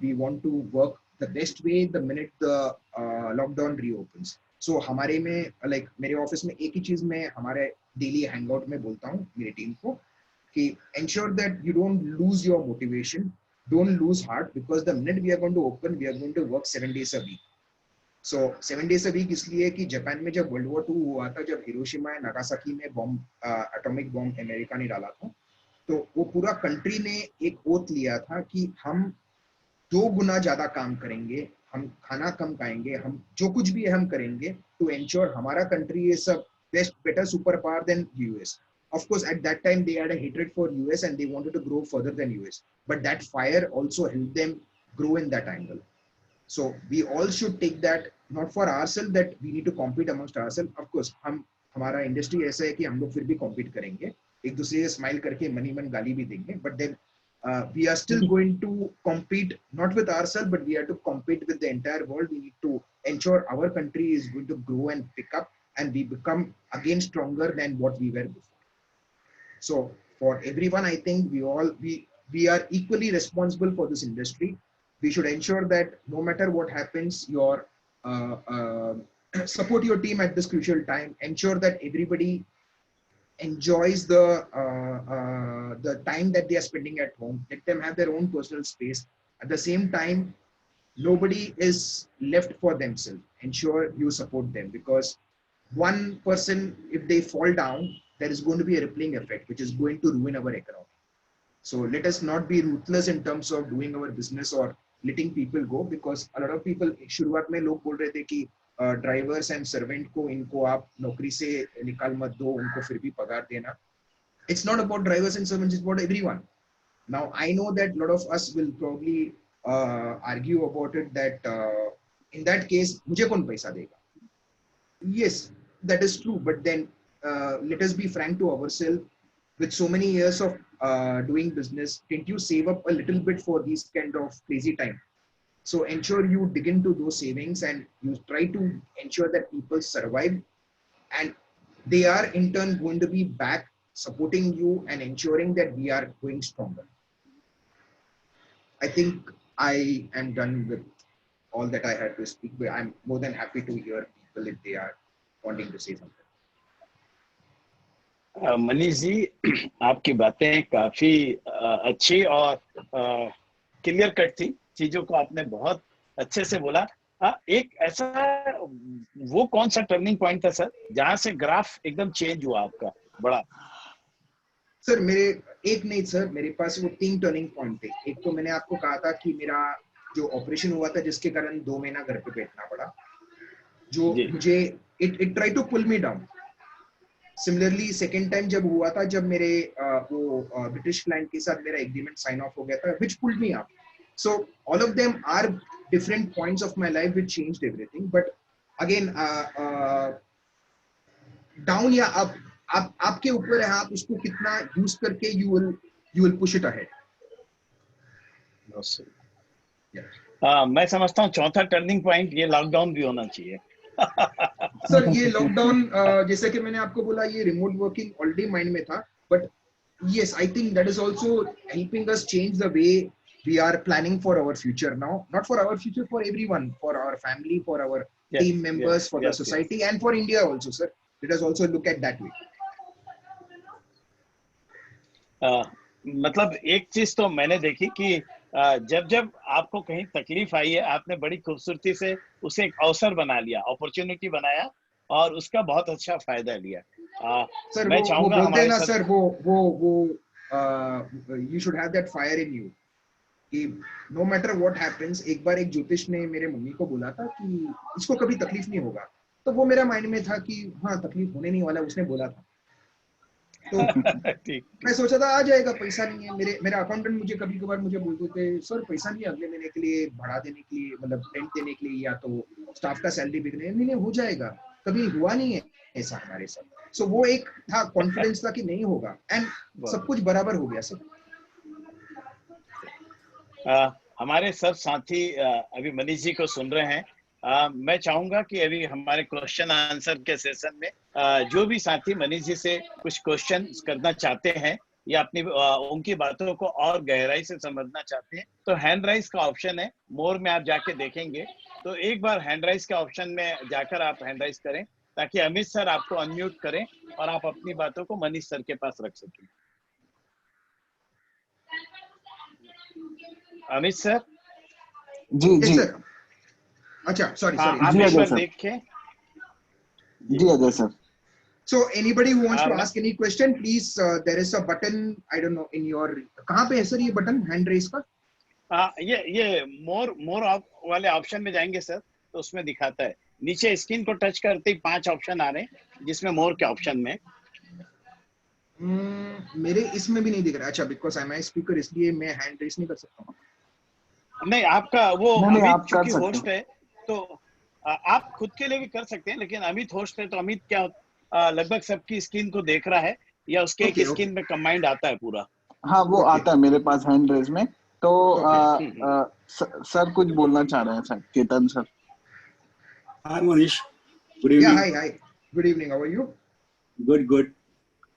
we want to work the best way the minute the lockdown reopens. So हमारे में like मेरे office में एक ही चीज मैं हमारे daily hangout में बोलता हूँ मेरी टीम को कि ensure that you don't lose your motivation, don't lose heart, because the minute we are going to open, we are going to work 7 days a week. So 7 days a week इसलिए कि Japan में जब world war 2 हुआ था, जब Hiroshima and Nagasaki में atomic bomb America ने डाला था, तो वो पूरा कंट्री ने एक ओथ लिया था कि हम 2 गुना ज्यादा काम करेंगे, हम खाना कम खाएंगे, हम जो कुछ भी हम करेंगे टू एंश्योर हमारा country is a better superpower than US. Of course, at that time they had a hatred for US and they wanted to grow further than US. But that fire also helped them grow in that angle. So we all should take that, not for ourselves that we need to compete amongst ourselves. Of course, हमारा industry ऐसा है कि हम लोग फिर भी compete करेंगे, एक दूसरे से स्माइल करके मनी मन गाली भी देंगे, but then we are still going to compete not with ourselves, but we have to compete with the entire world. We need to ensure our country is going to grow and pick up, and we become again stronger than what we were before. So for everyone, I think we are equally responsible for this industry. We should ensure that no matter what happens, your support your team at this crucial time. Ensure that everybody enjoys the time that they are spending at home. Let them have their own personal space. At the same time, nobody is left for themselves. Ensure you support them, because one person, if they fall down, there is going to be a rippling effect which is going to ruin our economy. So let us not be ruthless in terms of doing our business or letting people go, because a lot of people शुरुआत में लोग बोल रहे थे कि drivers and servant को इनको आप नौकरी से निकाल मत दो, उनको फिर भी पगार देना. It's not about drivers and servants, it's about everyone. Now I know that a lot of us will probably argue about it that in that case मुझे कौन पैसा देगा. Yes, that is true, but then let us be frank to ourselves. With so many years of doing business, didn't you save up a little bit for these kind of crazy time? So ensure you dig into those savings and you try to ensure that people survive, and they are in turn going to be back supporting you and ensuring that we are going stronger. I think I am done with all that I had to speak, but I'm more than happy to hear people if they are wanting to say something. Manish ji, आपकी बातें काफी अच्छी और clear cut थी, चीजों को आपने बहुत अच्छे से बोला. एक ऐसा वो कौन सा टर्निंग पॉइंट था सर जहां से ग्राफ एकदम चेंज हुआ आपका बड़ा? सर मेरे एक नहीं सर, मेरे पास वो 3 टर्निंग पॉइंट थे. एक तो मैंने आपको कहा था कि मेरा जो ऑपरेशन हुआ था जिसके कारण 2 महीना घर पे बैठना पड़ा, जो मुझे it try to pull me down. Similarly second time जब हुआ था, जब मेरे वो ब्रिटिश क्लाइंट के साथ मेरा एग्रीमेंट साइन ऑफ हो गया था, which pulled me up. So all of them are different points of my life which changed everything. But again, down या up, आपके ऊपर है, आप उसको कितना यूज करके you will push it ahead. No, sir. Yeah. मैं समझता हूँ चौथा टर्निंग पॉइंट ये लॉकडाउन भी होना चाहिए। सर ये लॉकडाउन, जैसे कि मैंने आपको बोला, ये रिमोट वर्किंग ऑलरेडी माइंड में था, but yes, I think that is also helping us change the way we are planning for our future now. Not for our future, for everyone, for our family, for our Yes, team members, yes, for the yes, yes. society, and for India also, sir. Let us also look at that way. मतलब एक चीज तो मैंने देखी कि जब जब आपको कहीं तकलीफ आई है, आपने बड़ी खूबसूरती से उसे एक अवसर बना लिया, अपॉर्चुनिटी बनाया और उसका बहुत अच्छा फायदा लिया। सर मैं वो चाहूंगा बोलते हैं हमारे ना सब। सर, वो you should have that fire in you, कि no matter what happens, एक बार एक ज्योतिष ने मेरे मम्मी को बोला था कि इसको कभी तकलीफ नहीं होगा, तो वो मेरा माइंड में था कि हाँ तकलीफ होने नहीं वाला, उसने बोला था। तो ठीक। मैं सोचा था आ जाएगा, पैसा नहीं है। मेरा अकाउंटेंट मुझे कभी कभार मुझे बोलते थे, सर पैसा नहीं है अगले महीने के लिए बढ़ा देने के लिए, मतलब रेंट देने के लिए, या तो स्टाफ का सैलरी बिकने, नहीं हो जाएगा। कभी हुआ नहीं है ऐसा हमारे साथ। सो वो एक था, कॉन्फिडेंस था कि नहीं होगा, एंड सब कुछ बराबर हो गया सर। हमारे सब साथी अभी मनीष जी को सुन रहे हैं। मैं चाहूंगा कि अभी हमारे क्वेश्चन आंसर के सेशन में जो भी साथी मनीष जी से कुछ क्वेश्चन करना चाहते हैं या अपनी उनकी बातों को और गहराई से समझना चाहते हैं, तो हैंड राइज का ऑप्शन है, मोर में आप जाके देखेंगे तो एक बार हैंड राइज के ऑप्शन में जाकर आप हैंड राइज करें ताकि अमित सर आपको अनम्यूट करें और आप अपनी बातों को मनीष सर के पास रख सकें। अमित सर। जी जी सर, अच्छा सॉरी आप जी एक अजय बार सर, देखें। जी Ajay sir. So anybody who wants to ask any question, please, there is a button, I don't know, in your, कहाँ पे है सर ये बटन हैंड रेस का? ये मोर वाले ऑप्शन में जाएंगे सर तो उसमें दिखाता है, नीचे स्क्रीन को टच करते ही 5 ऑप्शन आ रहे हैं जिसमें मोर के ऑप्शन में मेरे इसमें भी नहीं दिख रहा। अच्छा, बिकॉज आई एम स्पीकर, इसलिए मैं हैंड रेस नहीं कर सकता हूँ। नहीं, आपका वो नहीं, अमित आप कर चूंकि सकते होस्ट हैं। है तो आप खुद के लिए भी कर सकते हैं, लेकिन अमित होस्ट है तो अमित क्या लगभग सबकी स्क्रीन को देख रहा है या उसके एक स्क्रीन में कंबाइंड आता है पूरा? हाँ वो आता है मेरे पास हैंड रेज में। तो सर कुछ बोलना चाह रहे हैं sir, Ketan sir. Hi Manish, good या evening. Hi good evening, how are you? Good.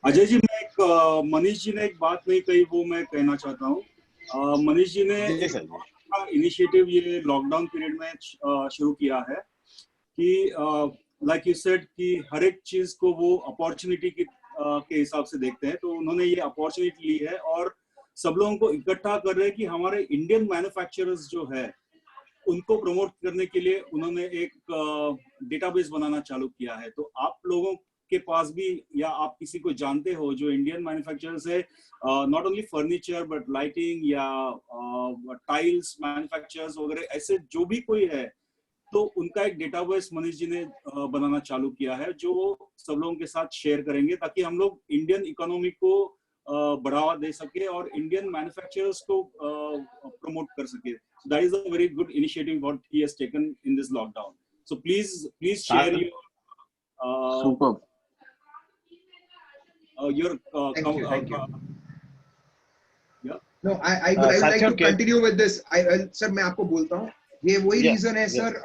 Ajay ji, मैं मनीष जी ने एक बात नहीं कही, वो मैं कहना चाहता हूँ। मनीष जी ने इनिशिएटिव ये लॉकडाउन पीरियड में शुरू किया है कि लाइक यू सेड कि हर एक चीज को वो अपॉर्चुनिटी के हिसाब से देखते हैं। तो उन्होंने ये अपॉर्चुनिटी ली है और सब लोगों को इकट्ठा कर रहे हैं कि हमारे इंडियन मैन्युफैक्चरर्स जो है उनको प्रमोट करने के लिए उन्होंने एक डेटाबेस बनाना चालू किया है। तो आप लोगों के पास भी या आप किसी को जानते हो जो इंडियन मैन्युफैक्चरर्स है, not only furniture but lighting या टाइल्स मैन्युफैक्चरर्स वगैरह, ऐसे जो भी कोई है, तो उनका एक डेटाबेस मनीष जी ने बनाना चालू किया है जो सब लोगों के साथ शेयर करेंगे ताकि हम लोग इंडियन इकोनॉमी को बढ़ावा दे सके और इंडियन मैन्युफैक्चरर्स को प्रमोट कर सके। That is a very good initiative what he has taken in this lockdown. So please share super your thank you. No, I would like to continue with this. Sir मैं आपको बोलता हूँ, ये वही reason है sir,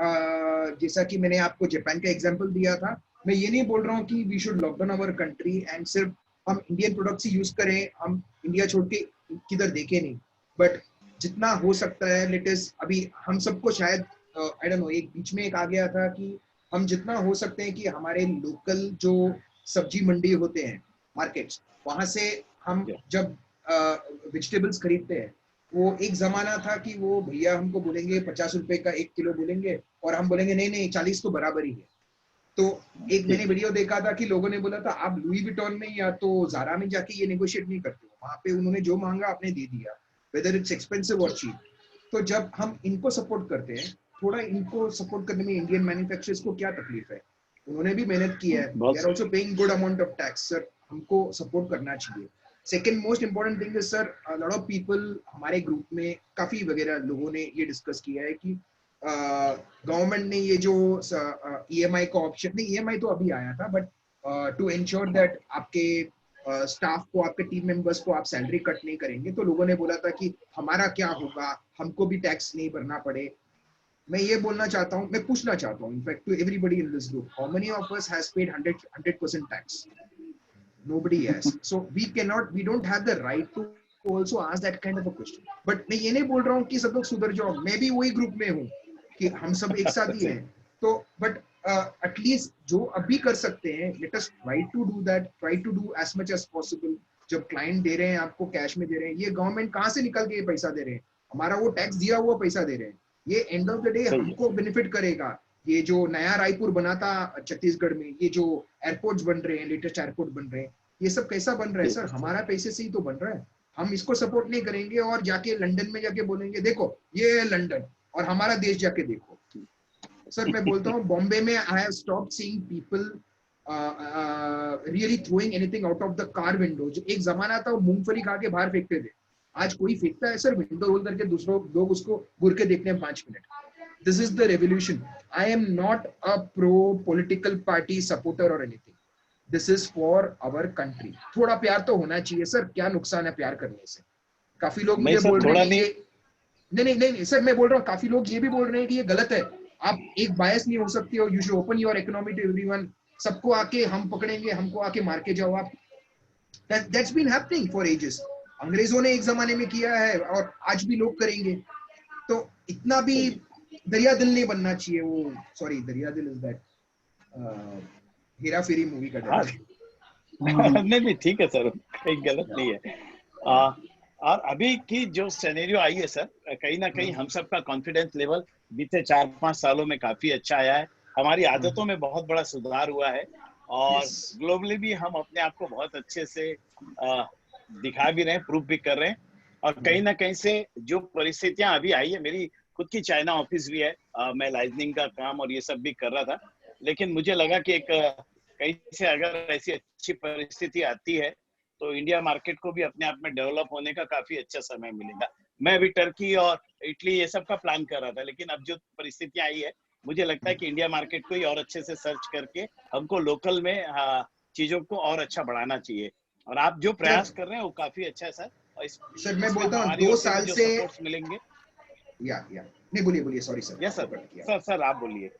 जैसा कि मैंने आपको जापान का एग्जांपल दिया था। मैं ये नहीं बोल रहा हूँ कि we should lock down our country and सिर्फ हम इंडियन प्रोडक्ट्स ही यूज करें, हम इंडिया छोड़ के किधर देखें नहीं, बट जितना हो सकता है लेट अस, अभी हम सबको शायद आई डोंट नो, एक बीच में एक आ गया था कि हम जितना हो सकते हैं कि हमारे लोकल जो सब्जी मंडी होते हैं, मार्केट्स, वहां से हम जब वेजिटेबल्स खरीदते हैं, वो एक जमाना था कि वो भैया हमको बोलेंगे 50 रुपए का 1 किलो बोलेंगे और हम बोलेंगे नहीं 40 तो बराबर ही है। तो एक मैंने वीडियो देखा था कि लोगों ने बोला था आप लुई विटॉन में या तो ज़ारा में जाके ये नेगोशिएट नहीं करते हो, वहां पे उन्होंने जो मांगा आपने दे दिया, वेदर इट्स एक्सपेंसिव और चीप। तो जब हम इनको सपोर्ट करते हैं, थोड़ा इनको सपोर्ट करने में इंडियन मैन्युफैक्चरर्स को क्या तकलीफ है, उन्होंने भी मेहनत की है, they are also paying good amount of tax. Sir हमको सपोर्ट करना चाहिए। Second most important thing is sir, lot of people हमारे ग्रुप में काफी वगैरह लोगों ने ये डिस्कस किया है कि गवर्नमेंट ने ये जो EMI का ऑप्शन, नहीं EMI तो अभी आया था, बट टू एंश्योर दैट आपके स्टाफ को, आपके टीम मेंबर्स को आप सैलरी कट नहीं करेंगे, तो लोगों ने बोला था कि हमारा क्या होगा, हमको भी टैक्स नहीं भरना पड़े। मैं ये बोलना चाहता हूँ, मैं पूछना चाहता हूँ in fact to everybody in this group, how many of us has paid 100% tax? Nobody has. So we don't have the right to also ask that kind of a question. But मैं ये नहीं बोल रहा हूँ कि सब लोग सुधर जाओ, मैं भी वही ग्रुप में हूँ कि हम सब एक साथ ही हैं। तो but एटलीस्ट जो अभी कर सकते हैं, let us try to do that, try to do as much as possible. जब क्लाइंट दे रहे हैं आपको कैश में दे रहे हैं, ये गवर्नमेंट कहाँ से निकल के ये पैसा दे रहे हैं? हमारा वो टैक्स दिया हुआ पैसा दे रहे हैं, ये एंड ऑफ द डे हमको बेनिफिट करेगा। ये जो नया रायपुर बना था छत्तीसगढ़ में, ये जो एयरपोर्ट्स बन रहे हैं, लेटेस्ट एयरपोर्ट बन रहे हैं, ये सब कैसा बन रहा है सर? हमारा पैसे से ही तो बन रहा है। हम इसको सपोर्ट नहीं करेंगे और जाके लंदन में जाके बोलेंगे देखो ये है लंदन, और हमारा देश जाके देखो। सर मैं बोलता हूँ बॉम्बे में I have stopped seeing people really throwing anything out of the car window. जो एक जमाना था वो मूंगफली खा के बाहर फेंकते थे, आज कोई फेंकता है सर विंडो रोल करके? दूसरों लोग उसको घूर के देखते हैं 5 minute. This is the revolution. I am not a pro political party supporter और anything, this is for our country. थोड़ा प्यार तो होना चाहिए सर, क्या नुकसान है प्यार करने से? काफी लोग मुझे बोल रहे हैं नहीं सर, मैं बोल रहा हूँ काफी लोग ये भी बोल रहे हैं कि ये गलत है, आप एक बायस नहीं हो सकते हो, you should open your economy to everyone. सबको आके हम पकड़ेंगे, हमको आके मार के जाओ आप। That's been happening for ages. अंग्रेजों ने एक जमाने में किया है और आज भी लोग करेंगे। तो इतना भी दरिया दिल नहीं बनना चाहिए। वो सॉरी, दरिया दिल is that Hera Pheri movie का डायलॉग। नहीं ठीक है सर, कहीं गलत नहीं है। और अभी की जो सिनेरियो आई है सर, कहीं ना कहीं हम सबका कॉन्फिडेंस लेवल बीते 4-5 सालों में काफी अच्छा आया है। हमारी आदतों में बहुत बड़ा सुधार हुआ है और ग्लोबली भी हम अपने आप को बहुत अच्छे से दिखा भी रहे हैं, प्रूव भी कर रहे हैं। और कहीं ना कहीं से जो परिस्थितियां अभी आई है, मेरी खुद की चाइना ऑफिस भी है, मैं लाइजनिंग का काम और ये सब भी कर रहा था, लेकिन मुझे लगा कि एक कहीं से अगर ऐसी अच्छी परिस्थिति आती है तो इंडिया मार्केट को भी अपने आप में डेवलप होने का काफी अच्छा समय मिलेगा। मैं अभी टर्की और इटली ये सब का प्लान कर रहा था, लेकिन अब जो परिस्थितियां आई है, मुझे लगता है कि इंडिया मार्केट को ही और अच्छे से सर्च करके हमको लोकल में चीजों को और अच्छा बढ़ाना चाहिए। और आप जो प्रयास कर रहे हैं वो काफी अच्छा है सर। सर मैं बोलता हूँ 2 साल से मिलेंगे। या नहीं, बोलिए सॉरी सर। यस सर आप बोलिए।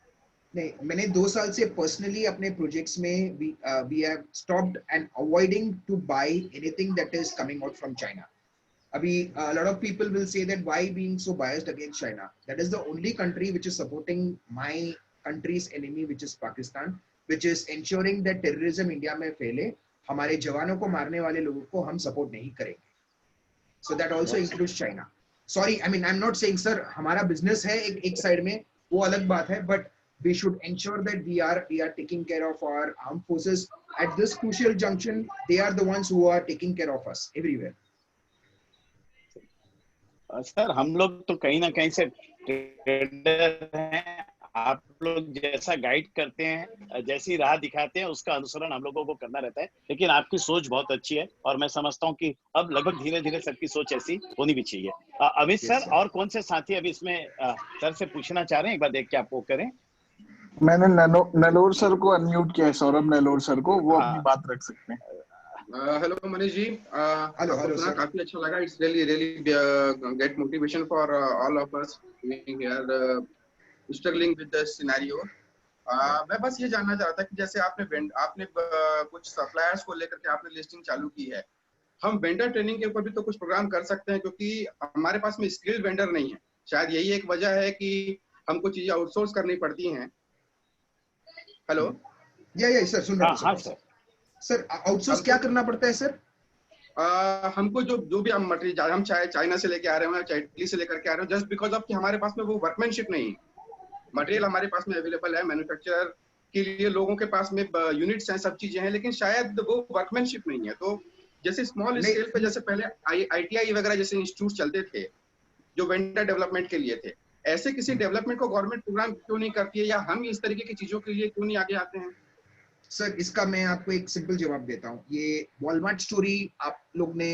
नहीं, मैंने 2 साल से पर्सनली अपने प्रोजेक्ट्स में we have stopped and avoiding to buy anything that is coming out from China. अभी a lot of people will say that why being so biased against China? That is the only country which is supporting my country's enemy, which is Pakistan, which is ensuring that terrorism India में फैले। हमारे जवानों को मारने वाले लोगों को हम सपोर्ट नहीं करेंगे। So that also includes China. Sorry, I mean I'm not saying sir हमारा बिजनेस है एक साइड में, वो अलग बात है, but we should ensure that we are taking care of our armed forces at this crucial junction. They are the ones who are taking care of us everywhere. Sir हम लोग तो कहीं ना कहीं से ट्रेडर हैं, आप लोग जैसा गाइड करते हैं, जैसी राह दिखाते हैं, उसका अनुसरण हम लोगों को करना रहता है। लेकिन आपकी सोच बहुत अच्छी है और मैं समझता हूँ कि अब लगभग धीरे धीरे सबकी सोच ऐसी होनी भी चाहिए। अमित सर और कौन से साथी अभी इसमें सर से पूछना चाह रहे हैं, एक बार देख के आप वो करें। मैंने नलोर सर को अनम्यूट किया है, सौरभ नलोर सर को, वो अपनी बात रख सकते हैं। Hello Manish ji, hello sir, काफी अच्छा लगा। It's really get motivation for all of us being here struggling with the scenario. मैं बस ये जानना चाहता कि जैसे आपने कुछ सप्लायर्स को लेकर के आपने लिस्टिंग चालू की है, हम वेंडर ट्रेनिंग के ऊपर भी तो कुछ प्रोग्राम कर सकते हैं, क्योंकि हमारे पास में स्किल्ड वेंडर नहीं है। शायद यही एक वजह है कि हमको चीजें आउटसोर्स करनी पड़ती हैं। हेलो या सर सुन रहा हूं। सर आउटसोर्स क्या करना पड़ता है सर? हमको जो भी हम मटेरियल हम चाहे चाइना से लेके आ रहे हैं, चाहे इटली से लेकर के आ रहे हैं, जस्ट बिकॉज ऑफ कि हमारे पास में वो वर्कमैनशिप नहीं है। मटेरियल हमारे पास में अवेलेबल है, मैन्युफैक्चरर के लिए लोगों के पास में यूनिट्स हैं, सब चीजें हैं, लेकिन शायद वो वर्कमैनशिप नहीं है। तो जैसे स्मॉल स्केल पे, जैसे पहले ITI वगैरह जैसे इंस्टीट्यूट चलते थे जो वेंडर डेवलपमेंट के लिए थे, ऐसे किसी डेवलपमेंट को गवर्नमेंट प्रोग्राम क्यों नहीं करती है, या हम इस तरीके की चीजों के लिए क्यों नहीं आगे आते हैं? सर इसका मैं आपको एक सिंपल जवाब देता हूँ। ये वॉलमार्ट स्टोरी आप लोग ने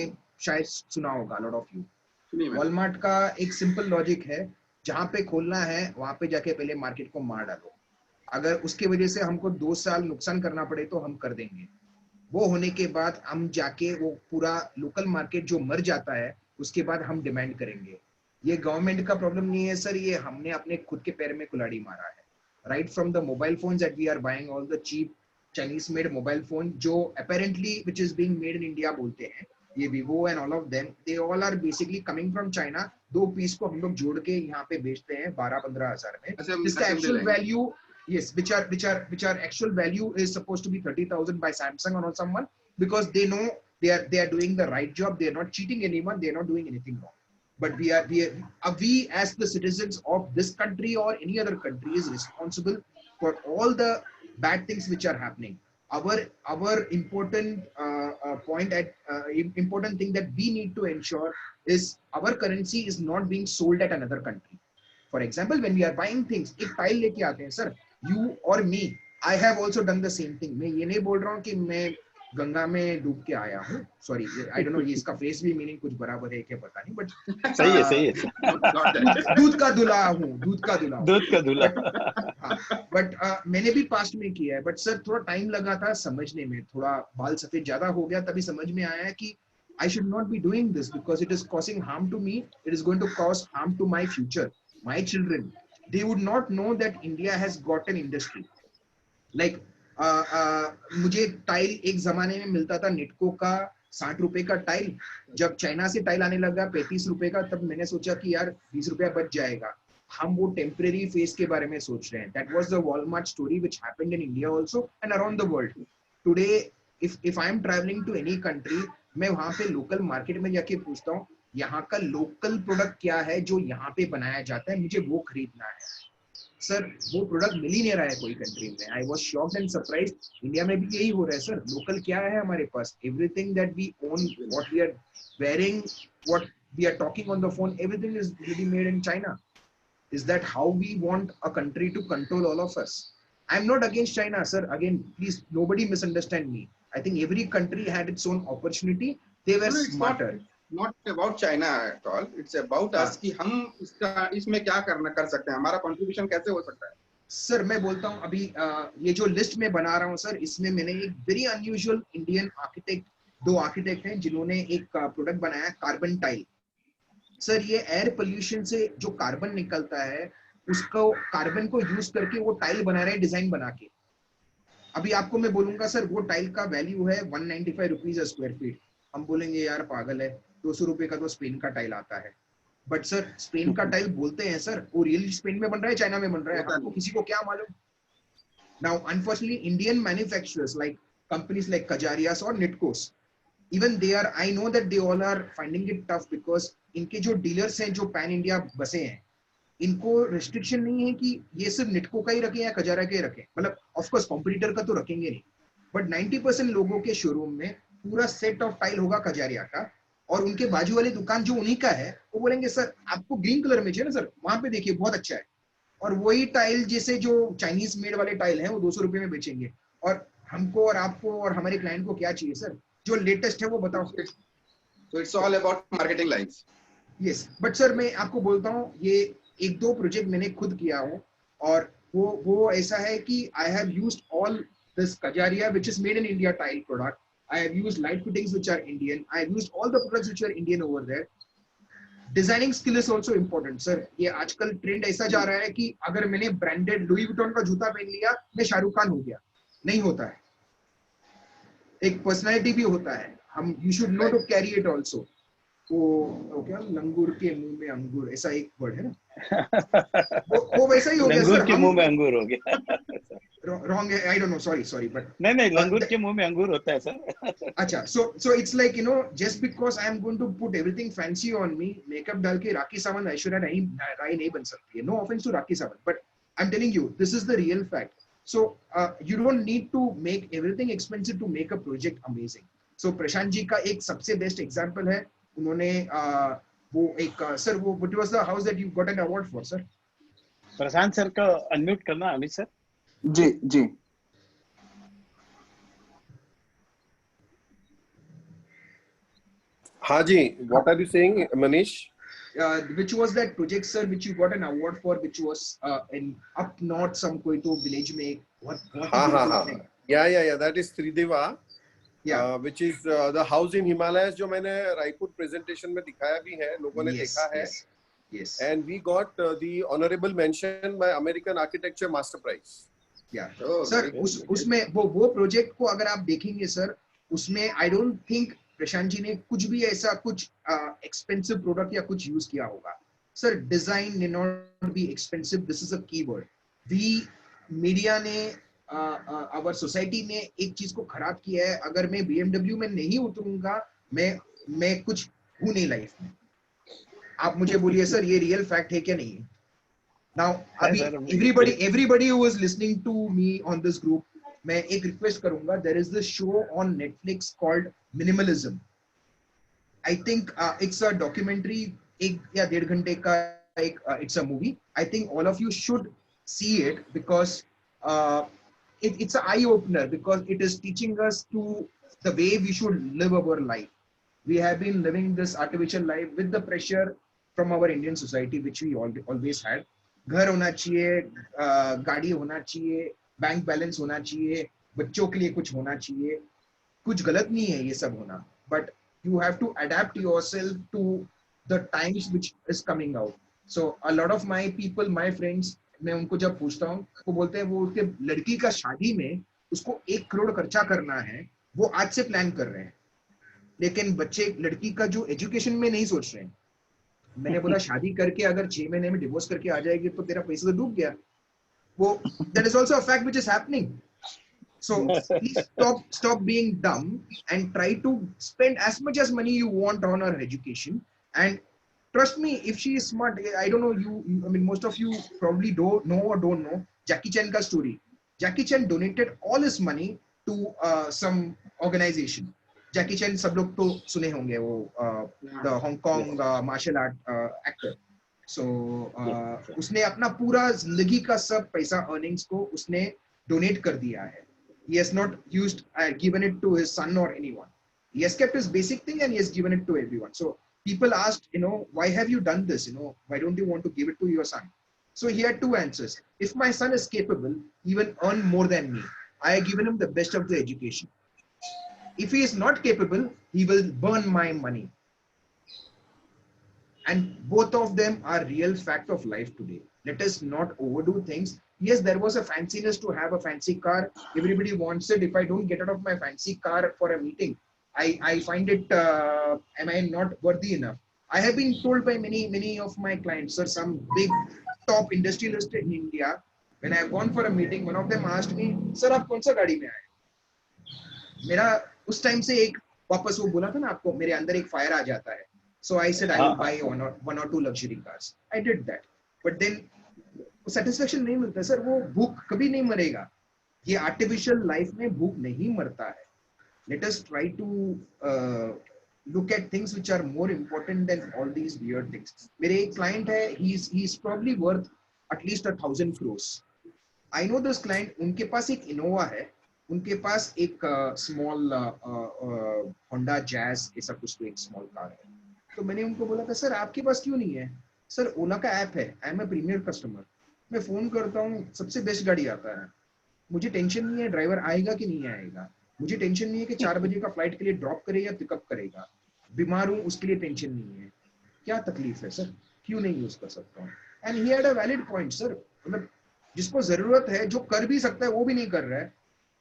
शायद सुना होगा, लॉट ऑफ यू। वॉलमार्ट का एक सिंपल लॉजिक है, जहाँ पे खोलना है वहां पे जाके पहले मार्केट को मार डालो। अगर उसके वजह से हमको 2 साल नुकसान करना पड़े तो हम कर देंगे। वो होने के बाद हम जाके वो पूरा लोकल मार्केट जो मर जाता है, उसके बाद हम डिमांड करेंगे। ये गवर्नमेंट का प्रॉब्लम नहीं है सर, ये हमने अपने खुद के पैर में कुल्हाड़ी मारा है. Right from the mobile phones that we are buying, all the cheap Chinese made mobile phone जो apparently which is being made in India बोलते हैं, ये Vivo and all of them, they all are basically coming from China. 2 piece को हम लोग जोड़ के यहाँ पे बेचते हैं 12-15 हजार में. इसका actual value, yes, which are actual value is supposed to be 30,000 by Samsung or someone, because they know they are doing the right job. They are not cheating anyone. They are not doing anything wrong. But we as the citizens of this country or any other country is responsible for all the bad things which are happening. Our important important thing that we need to ensure is our currency is not being sold at another country. For example, when we are buying things, एक tile लेके आते हैं sir, you or me, I have also done the same thing. मैं ये नहीं बोल रहा हूँ कि मैं गंगा में डूब के आया हूँ, सॉरी, आई डोंट नो ये इसका फेस भी मीनिंग कुछ बराबर है क्या पता नहीं, बट सही है दूध का दूल्हा हूँ, दूध का दूल्हा. बट मैंने भी पास्ट में किया है, बट सर थोड़ा टाइम लगा था समझने में, थोड़ा बाल सफेद ज्यादा हो गया तभी समझ में आया कि I should not be doing this because it is causing harm to me. It is going to cause harm to my future, my children. They would not know that India has got an industry. Like मुझे tile एक जमाने में मिलता था निटको का 60 रुपए का tile, जब चाइना से टाइल आने लगा 35 रुपए का, तब मैंने सोचा कि यार 20 रुपया बच जाएगा. हम वो टेम्परेरी फेज के बारे में सोच रहे हैं. That was the Walmart story which happened in India also and around the world. Today, if I am traveling to any country, मैं वहां पे लोकल मार्केट में जाके पूछता हूँ यहाँ का लोकल प्रोडक्ट क्या है जो यहाँ पे बनाया जाता है, मुझे वो खरीदना है. सर वो प्रोडक्ट मिल ही नहीं रहा है कोई कंट्री में. I was shocked and surprised. India में भी यही हो रहा है सर. लोकल क्या है हमारे पास? Everything that we own, what we are wearing, what we are talking on the phone, everything is really made in China. Is that how we want a country to control all of us? I'm not against China, sir. Again, please, nobody misunderstand me. I think every country had its own opportunity. They were smarter. Not about China at all. It's about us कि हम इसमें क्या कर सकते हैं, हमारा contribution कैसे हो सकता है. सर मैं बोलता हूँ अभी ये जो लिस्ट में बना रहा हूँ सर, इसमें मैंने एक very unusual Indian architect, 2 architect हैं जिन्होंने एक प्रोडक्ट बनाया कार्बन टाइल. सर ये एयर पोल्यूशन से जो कार्बन निकलता है उसको, कार्बन को यूज करके वो टाइल बना रहे हैं, डिजाइन बना के. अभी आपको मैं बोलूंगा सर वो टाइल का वैल्यू है 195 रुपीज स्क्वायर फीट. हम बोलेंगे यार पागल है, 200 रुपए का तो स्पेन का टाइल आता है. बट सर स्पेन का टाइल बोलते हैं सर, वो रियल स्पेन में बन रहा है चाइना में बन रहा है, आपको किसी को क्या मालूम. Now unfortunately Indian manufacturers like companies like Kajarias और Nitcos, even they are, I know that they all are finding it tough because इनके जो डीलर्स हैं जो पैन इंडिया बसे हैं, इनको रिस्ट्रिक्शन नहीं है कि ये सिर्फ निटको का ही रखें या कजारा का ही रखें. मतलब ऑफ कोर्स कॉम्पिटिटर का तो रखेंगे नहीं, बट 90% लोगों के शोरूम में पूरा सेट ऑफ टाइल होगा कजारिया का, और उनके बाजू वाली दुकान जो उन्हीं का है वो बोलेंगे सर आपको ग्रीन कलर में चाहिए ना सर, वहां पे देखिए बहुत अच्छा है. और वही टाइल जैसे जो चाइनीज मेड वाले टाइल है वो 200 रुपए में बेचेंगे. और हमको और आपको और हमारे क्लाइंट को क्या चाहिए सर? जो लेटेस्ट है वो बताओ. So it's all about marketing lines. Yes, but sir मैं आपको बोलता हूँ ये 1-2 प्रोजेक्ट मैंने खुद किया हूँ, और वो ऐसा है कि I have used all this Kajaria which is made in India tile product. I have used light fittings which are Indian. I have used all the products which are Indian over there. Designing skill is also important sir. ये आजकल trend ऐसा जा रहा है कि अगर मैंने branded Louis Vuitton का जूता पहन लिया मैं शाहरुख खान हो गया. नहीं होता है, एक पर्सनालिटी भी होता है. हम you should know to carry it also. वो क्या लंगूर के मुंह में अंगूर, ऐसा एक वर्ड है ना, वो वैसा ही हो गया सर. लंगूर के मुंह में अंगूर हो गया. रॉन्ग है, आई डोंट नो, सॉरी बट नहीं लंगूर के मुंह में अंगूर होता है सर. अच्छा, so it's like you know just because I am going to put everything fancy on me, makeup डाल के राखी सावंत ऐश्वर्या राय नहीं बन सकती है. No offence to Rakhi Sawant, but I am telling you this is the real fact. So you don't need to make everything expensive to make a project amazing. So Prashant ji का एक सबसे best example है. उन्होंने वो एक सर वो what was the house that you got an award for sir? Prashant sir को unmute करना अमित सर. जी हाँ जी, what are you saying Manish? Which was that project sir which you got an award for, which was in up north some कोई तो village में हाँ yeah that is Trideva. Yeah, which is the house in Himalayas जो मैंने Raipur presentation में दिखाया भी है, लोगों ने देखा है. Yes. And we got the honorable mention by American Architecture Master Prize. Yeah. Sir उसमें वो प्रोजेक्ट को अगर आप देखेंगे सर, उसमें I don't think Prashant ji ने कुछ भी ऐसा कुछ एक्सपेंसिव प्रोडक्ट या कुछ यूज किया होगा. Sir design need not be expensive. This is a keyword. We media ने आवर सोसाइटी ने एक चीज को खराब किया है. अगर मैं BMW में नहीं उतरूंगा, मैं कुछ हूं नहीं लाइफ में. आप मुझे बोलिए सर ये रियल फैक्ट है क्या नहीं है? Now अभी everybody who is listening to me on this group, मैं एक रिक्वेस्ट करूंगा. There is this show on Netflix called Minimalism. I think it's a documentary, 1 या 1.5 घंटे का एक it's a movie. I think all of you should see it because it's an eye opener, because it is teaching us to the way we should live our life. We have been living this artificial life with the pressure from our Indian society, which we always had. घर होना चाहिए, गाड़ी होना चाहिए, bank balance होना चाहिए, बच्चों के लिए कुछ होना चाहिए. कुछ गलत नहीं है ये सब होना, but you have to adapt yourself to the times which is coming out. So a lot of my people, my friends, मैं उनको जब पूछता हूँ, वो बोलते हैं वो उसके लड़की का शादी में उसको 1 करोड़ खर्चा करना है, वो आज से प्लान कर रहे हैं, लेकिन बच्चे लड़की का जो एजुकेशन में नहीं सोच रहे हैं. मैंने बोला शादी करके अगर 6 महीने में डिवोर्स करके आ जाएगी तो तेरा पैसा तो डूब गया. वो that is also a fact which is happening. So please stop being dumb and try to spend as much as money you want on her education. And trust me, if she is smart, I don't know I mean most of you probably don't know Jackie Chan ka story. Jackie Chan donated all his money to some organization. जैकी चैन सब लोग तो सुने होंगे, वो the Hong Kong martial art actor. So उसने अपना पूरा जिंदगी का सब पैसा अर्निंग्स को उसने डोनेट कर दिया है. He has not used given it to his son or anyone. He has kept his basic thing and he has given it to everyone. So people asked, why have you done this? Why don't you want to give it to your son? So he had 2 answers. If my son is capable, he will earn more than me. I have given him the best of the education. If he is not capable, he will burn my money. And both of them are real fact of life today. Let us not overdo things. Yes, there was a fanciness to have a fancy car. Everybody wants it. If I don't get out of my fancy car for a meeting, I find it, am I not worthy enough? I have been told by many of my clients, sir, some big top industrialist in India, when I have gone for a meeting, one of them asked me, sir, आप कौन सा गाड़ी में आए? मेरा उस time से एक वापस वो बोला था ना आपको, मेरे अंदर एक फायर आ जाता है. So I said I will buy one or two luxury cars. I did that. But then satisfaction नहीं मिलता सर. वो भूख कभी नहीं मरेगा. ये artificial life में भूख नहीं मरता है. Let us try to look at things which are more important than all these weird things. मेरे एक client है, he's probably worth at least 1,000 crores. I know this client. उनके पास एक Innova है. उनके पास एक स्मॉल होंडा जैज ऐसा कुछ तो एक स्मॉल कार है. तो मैंने उनको बोला था सर आपके पास क्यों नहीं है? सर ओला का ऐप है, I am a premier customer, मैं फोन करता हूँ सबसे बेस्ट गाड़ी आता है. मुझे टेंशन नहीं है ड्राइवर आएगा कि नहीं आएगा, मुझे टेंशन नहीं है कि 4 बजे का फ्लाइट के लिए ड्रॉप करेगा या पिकअप करेगा. बीमार हूँ उसके लिए टेंशन नहीं है. क्या तकलीफ है सर, क्यों नहीं यूज कर सकता हूँ? And he had a valid point sir. मतलब जिसको जरूरत है, जो कर भी सकता है वो भी नहीं कर रहा है.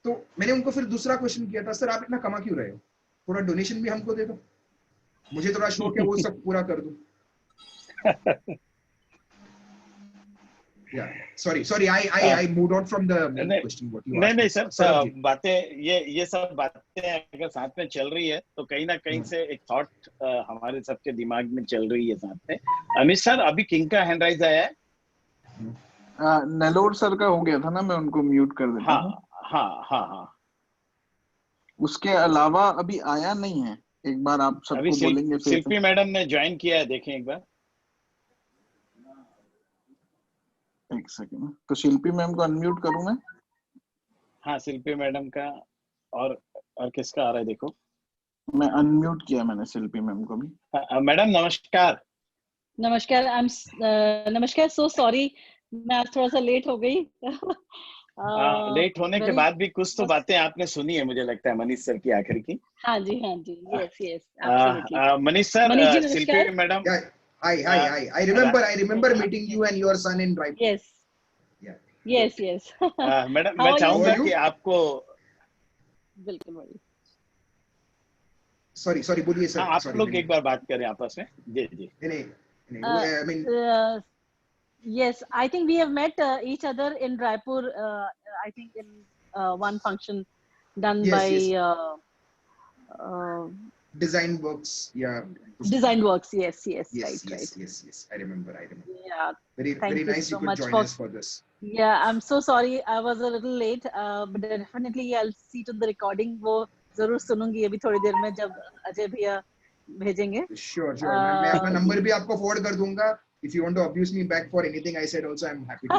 तो मैंने उनको फिर दूसरा क्वेश्चन किया था, सर आप इतना कमा क्यों रहे हो? थोड़ा डोनेशन भी हमको दे दो, मुझे थोड़ा शौक है वो सब पूरा कर दूं. Yeah, sorry, I moved on from the main question. What you asked. नहीं सर, बातें ये सब बातें अगर साथ में चल रही है तो कहीं ना कहीं से एक थॉट हमारे सबके दिमाग में चल रही है साथ में. अमित सर, अभी किंग का हैंड राइज आया है. नेलोर सर का हो गया था ना, मैं उनको म्यूट कर देता हूं. हाँ. उसके अलावा अभी आया नहीं है. एक बार आप सबको बोलेंगे. शिल्पी मैडम ने ज्वाइन किया है, देखें एक बार. एक सेकंड, तो शिल्पी मैम को अनम्यूट करूं मैं? हाँ, शिल्पी मैडम का और किसका आ रहा है देखो. मैं अनम्यूट किया मैंने शिल्पी मैम को भी. मैडम नमस्कार. नमस्कार. सो सॉरी, मैं आज थोड़ा सा लेट हो गई. लेट होने के बाद भी कुछ तो बातें आपने सुनी है मुझे लगता है मनीष सर की आखिर की. हाँ जी. Yes. Manish sir, Shilpi madam. I remember meeting you and your son in Raipur. Yes. Yeah. Yes. Madam How मैं are you? चाहूंगा कि आपको बिल्कुल बोलिए। Sorry, बोलिए सर। हाँ, आप लोग एक बार बात करें आपस में। जी। नहीं, I mean, yes, I think we have met each other in Raipur. I think in one function done by Design Works. Yeah. Design Works. Yes. Yes. I remember. Yeah. Very Thank you nice so you could much join us for this. Yeah, I'm so sorry. I was a little late, but definitely I'll see to the recording. वो जरूर सुनूंगी अभी थोड़ी देर में जब अजय भैया भेजेंगे. Sure. मैं अपना नंबर भी आपको forward कर दूंगा. If you want to abuse me back for anything I said, also I'm happy to.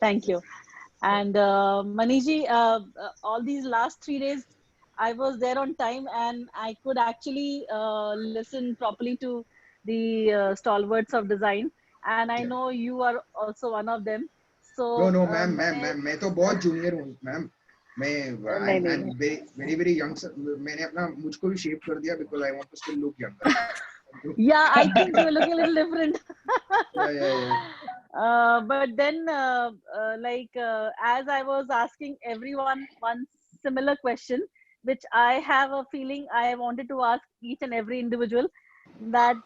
Thank you. And Maniji, all these last 3 days, I was there on time and I could actually listen properly to the stalwarts of design. And I know you are also one of them. So no, ma'am. मैं तो बहुत junior हूँ, ma'am. I'm very young. मैंने अपना मुझको भी shape कर दिया because I want to still look younger. Yeah, I think you were looking a little different. Yeah. But then, as I was asking everyone one similar question, which I have a feeling I wanted to ask each and every individual, that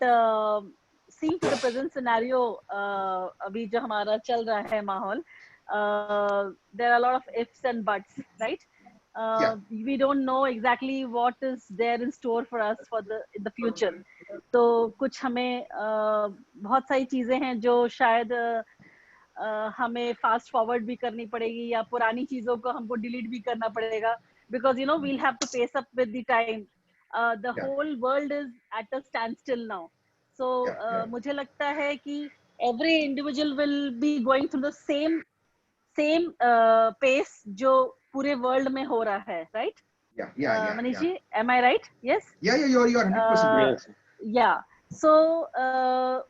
seeing to the present scenario, अभी जो हमारा चल रहा है माहौल, there are a lot of ifs and buts, right? We don't know exactly what is there in store for us in the future. तो कुछ हमें बहुत सारी चीजें हैं जो शायद हमें फास्ट फॉरवर्ड भी करनी पड़ेगी या पुरानी चीजों को हमको डिलीट भी करना पड़ेगा, because we'll have to pace up with the time. The whole world is at a standstill now. So मुझे लगता है कि every individual will be going through the same pace जो पूरे वर्ल्ड में हो रहा है, right? Yeah. Manish ji, am I right? Yes? Yeah, you're 100% right. Yeah. So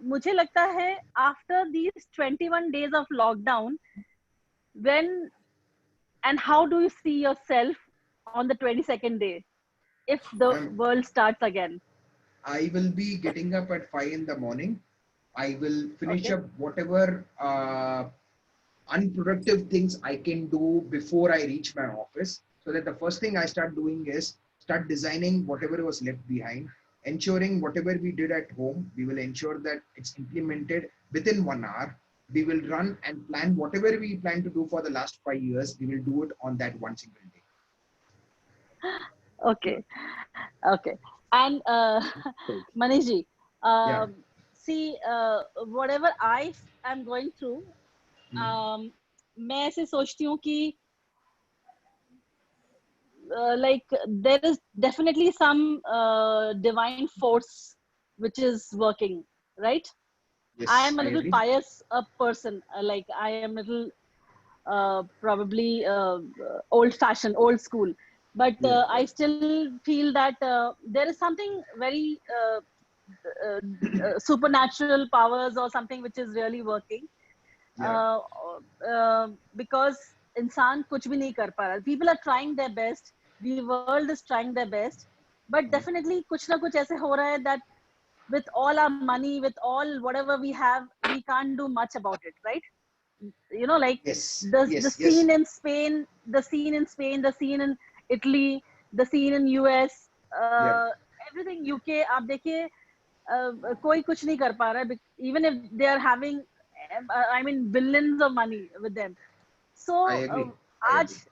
मुझे लगता है after these 21 days of lockdown, when and how do you see yourself on the 22nd day if the world starts again? I will be getting up at 5 in the morning. I will finish up whatever unproductive things I can do before I reach my office, so that the first thing I start doing is start designing whatever was left behind, ensuring whatever we did at home, we will ensure that it's implemented within 1 hour. We will run and plan whatever we plan to do for the last 5 years. We will do it on that one single day. Okay. And Manish ji, see, whatever I am going through, मैं ऐसे सोचती हूँ कि like there is definitely some divine force which is working, right? Yes, I am a little agree. pious person. Like I am a little probably old-fashioned, old school. But I still feel that there is something very supernatural powers or something which is really working. Because इंसान कुछ भी नहीं कर पा रहा. People are trying their best. The world is trying their best. But definitely कुछ ना कुछ ऐसे हो रहा है that with all our money, with all whatever we have, we can't do much about it, right? Like the scene in Spain, the scene in Italy, the scene in US, everything UK, आप देखिए कोई कुछ नहीं कर पा रहा है, even if they are having billions of money with them. So आज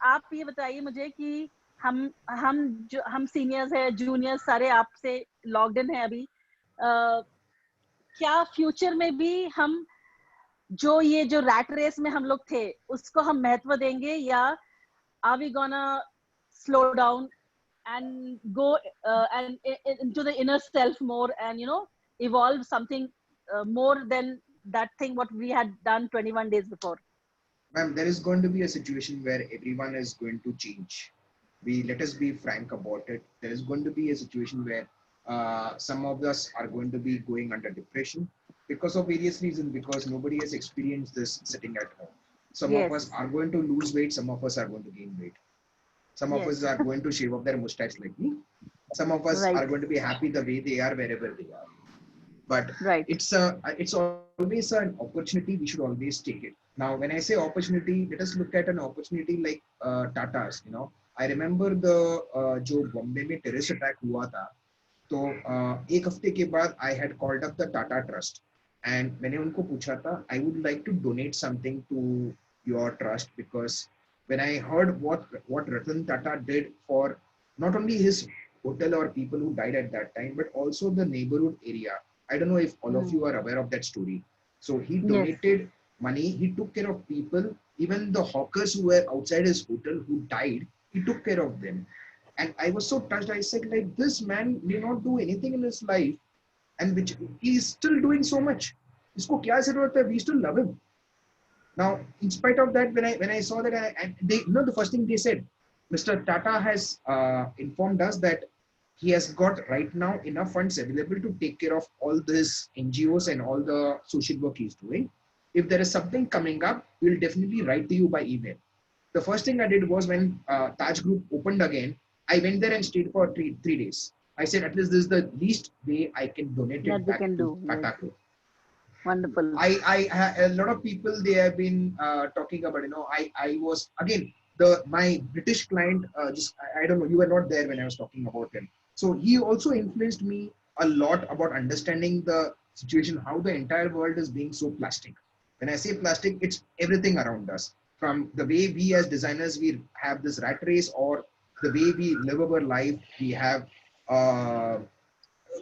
आप ये बताइए मुझे कि हम सीनियर्स हैं, जूनियर्स सारे आपसे लॉक्ड इन है अभी, क्या फ्यूचर में भी हम जो रैट रेस में हम लोग थे उसको हम महत्व देंगे, या are we gonna slow down and go and into the inner self more and evolve something more than that thing what we had done 21 days before? Ma'am, there is going to be a situation where everyone is going to change. Let us be frank about it. There is going to be a situation where some of us are going to be going under depression because of various reasons, because nobody has experienced this sitting at home. Some of us are going to lose weight, some of us are going to gain weight. Some of us are going to shave off their mustache like me. Some of us Right. are going to be happy the way they are wherever they are. But Right. it's always an opportunity. We should always take it. Now, when I say opportunity, let us look at an opportunity like Tata's. You know, I remember the जो बॉम्बे में terrorist attack हुआ था, तो एक हफ्ते के बाद I had called up the Tata Trust and मैंने उनको पूछा था I would like to donate something to your trust because when I heard what Ratan Tata did for not only his hotel or people who died at that time, but also the neighborhood area. I don't know if all of you are aware of that story. So he donated money, he took care of people, even the hawkers who were outside his hotel who died, he took care of them. And I was so touched. I said, like, this man may not do anything in his life, and which he is still doing so much. Isko kya zarurat hai? We still love him. Now, in spite of that, when I saw that, and they, you know, the first thing they said, Mr. Tata has informed us that he has got right now enough funds available to take care of all these NGOs and all the social work he's doing. If there is something coming up, we'll definitely write to you by email. The first thing I did was when Taj Group opened again, I went there and stayed for three days. I said, at least this is the least way I can donate it back to Tata Group. Wonderful. A lot of people, they have been talking about, you know, I was, again, my British client, I don't know, you were not there when I was talking about him. So he also influenced me a lot about understanding the situation, how the entire world is being so plastic. When I say plastic, it's everything around us. From the way we as designers, we have this rat race, or the way we live our life, we have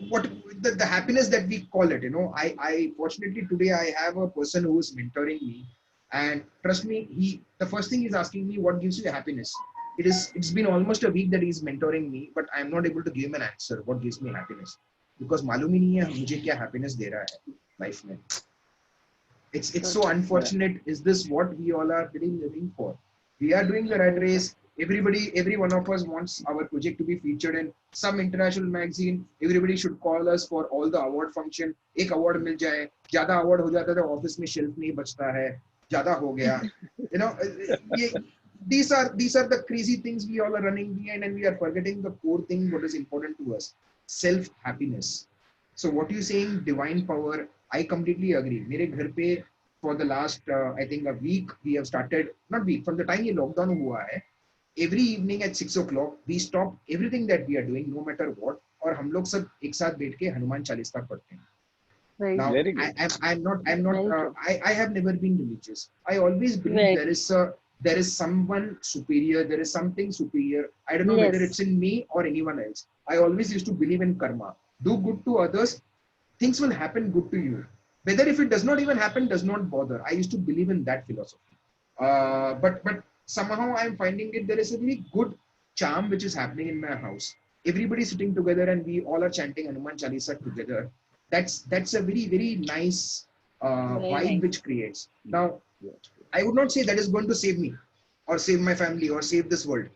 what the happiness that we call it. You know, I fortunately today I have a person who is mentoring me, and trust me, the first thing he's asking me, what gives you happiness? It's been almost a week that he's mentoring me, but I'm not able to give him an answer. What gives me happiness? Because मालूम ही नहीं है मुझे क्या happiness दे रहा है life में. It's so unfortunate. Is this what we all are really living for? We are doing the rat race. Every one of us wants our project to be featured in some international magazine. Everybody should call us for all the award function. एक award मिल जाए, ज़्यादा award हो जाता है तो office में shelf नहीं बचता है, ज़्यादा हो गया. You know, these are the crazy things we all are running behind, and we are forgetting the core thing, what is important to us, self-happiness. So what you saying, divine power, I completely agree. मेरे घर पे for the last I think a week we have started, not week, from the time ये lockdown हुआ है, every evening at 6 o'clock we stop everything that we are doing, no matter what, और हम लोग सब एक साथ बैठ के हनुमान चालीसा पढ़ते हैं. Right. Now, Very good. I'm not, I have never been religious. I always believe there is someone superior, there is something superior. I don't know whether it's in me or anyone else. I always used to believe in karma. Do good to others, things will happen good to you. Whether if it does not even happen, does not bother. I used to believe in that philosophy. But somehow I'm finding it, there is a very good charm which is happening in my house. Everybody sitting together and we all are chanting Hanuman Chalisa together. That's a very, very nice vibe which creates. Now, I would not say that is going to save me or save my family or save this world.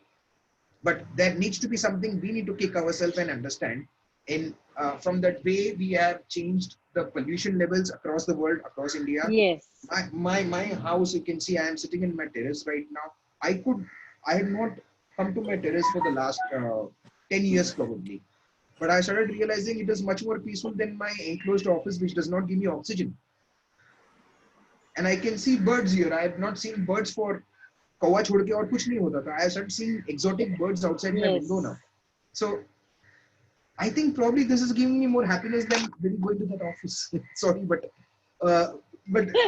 But there needs to be something we need to kick ourselves and understand. In from that way, we have changed the pollution levels across the world, across India. Yes. My house, you can see I am sitting in my terrace right now. I had not come to my terrace for the last 10 years probably. But I started realizing it is much more peaceful than my enclosed office, which does not give me oxygen. And I can see birds here. I have not seen birds for कौवा छोड़ के और कुछ नहीं होता था. I have started seeing exotic birds outside my window now. So I think probably this is giving me more happiness than really going to that office. Sorry, but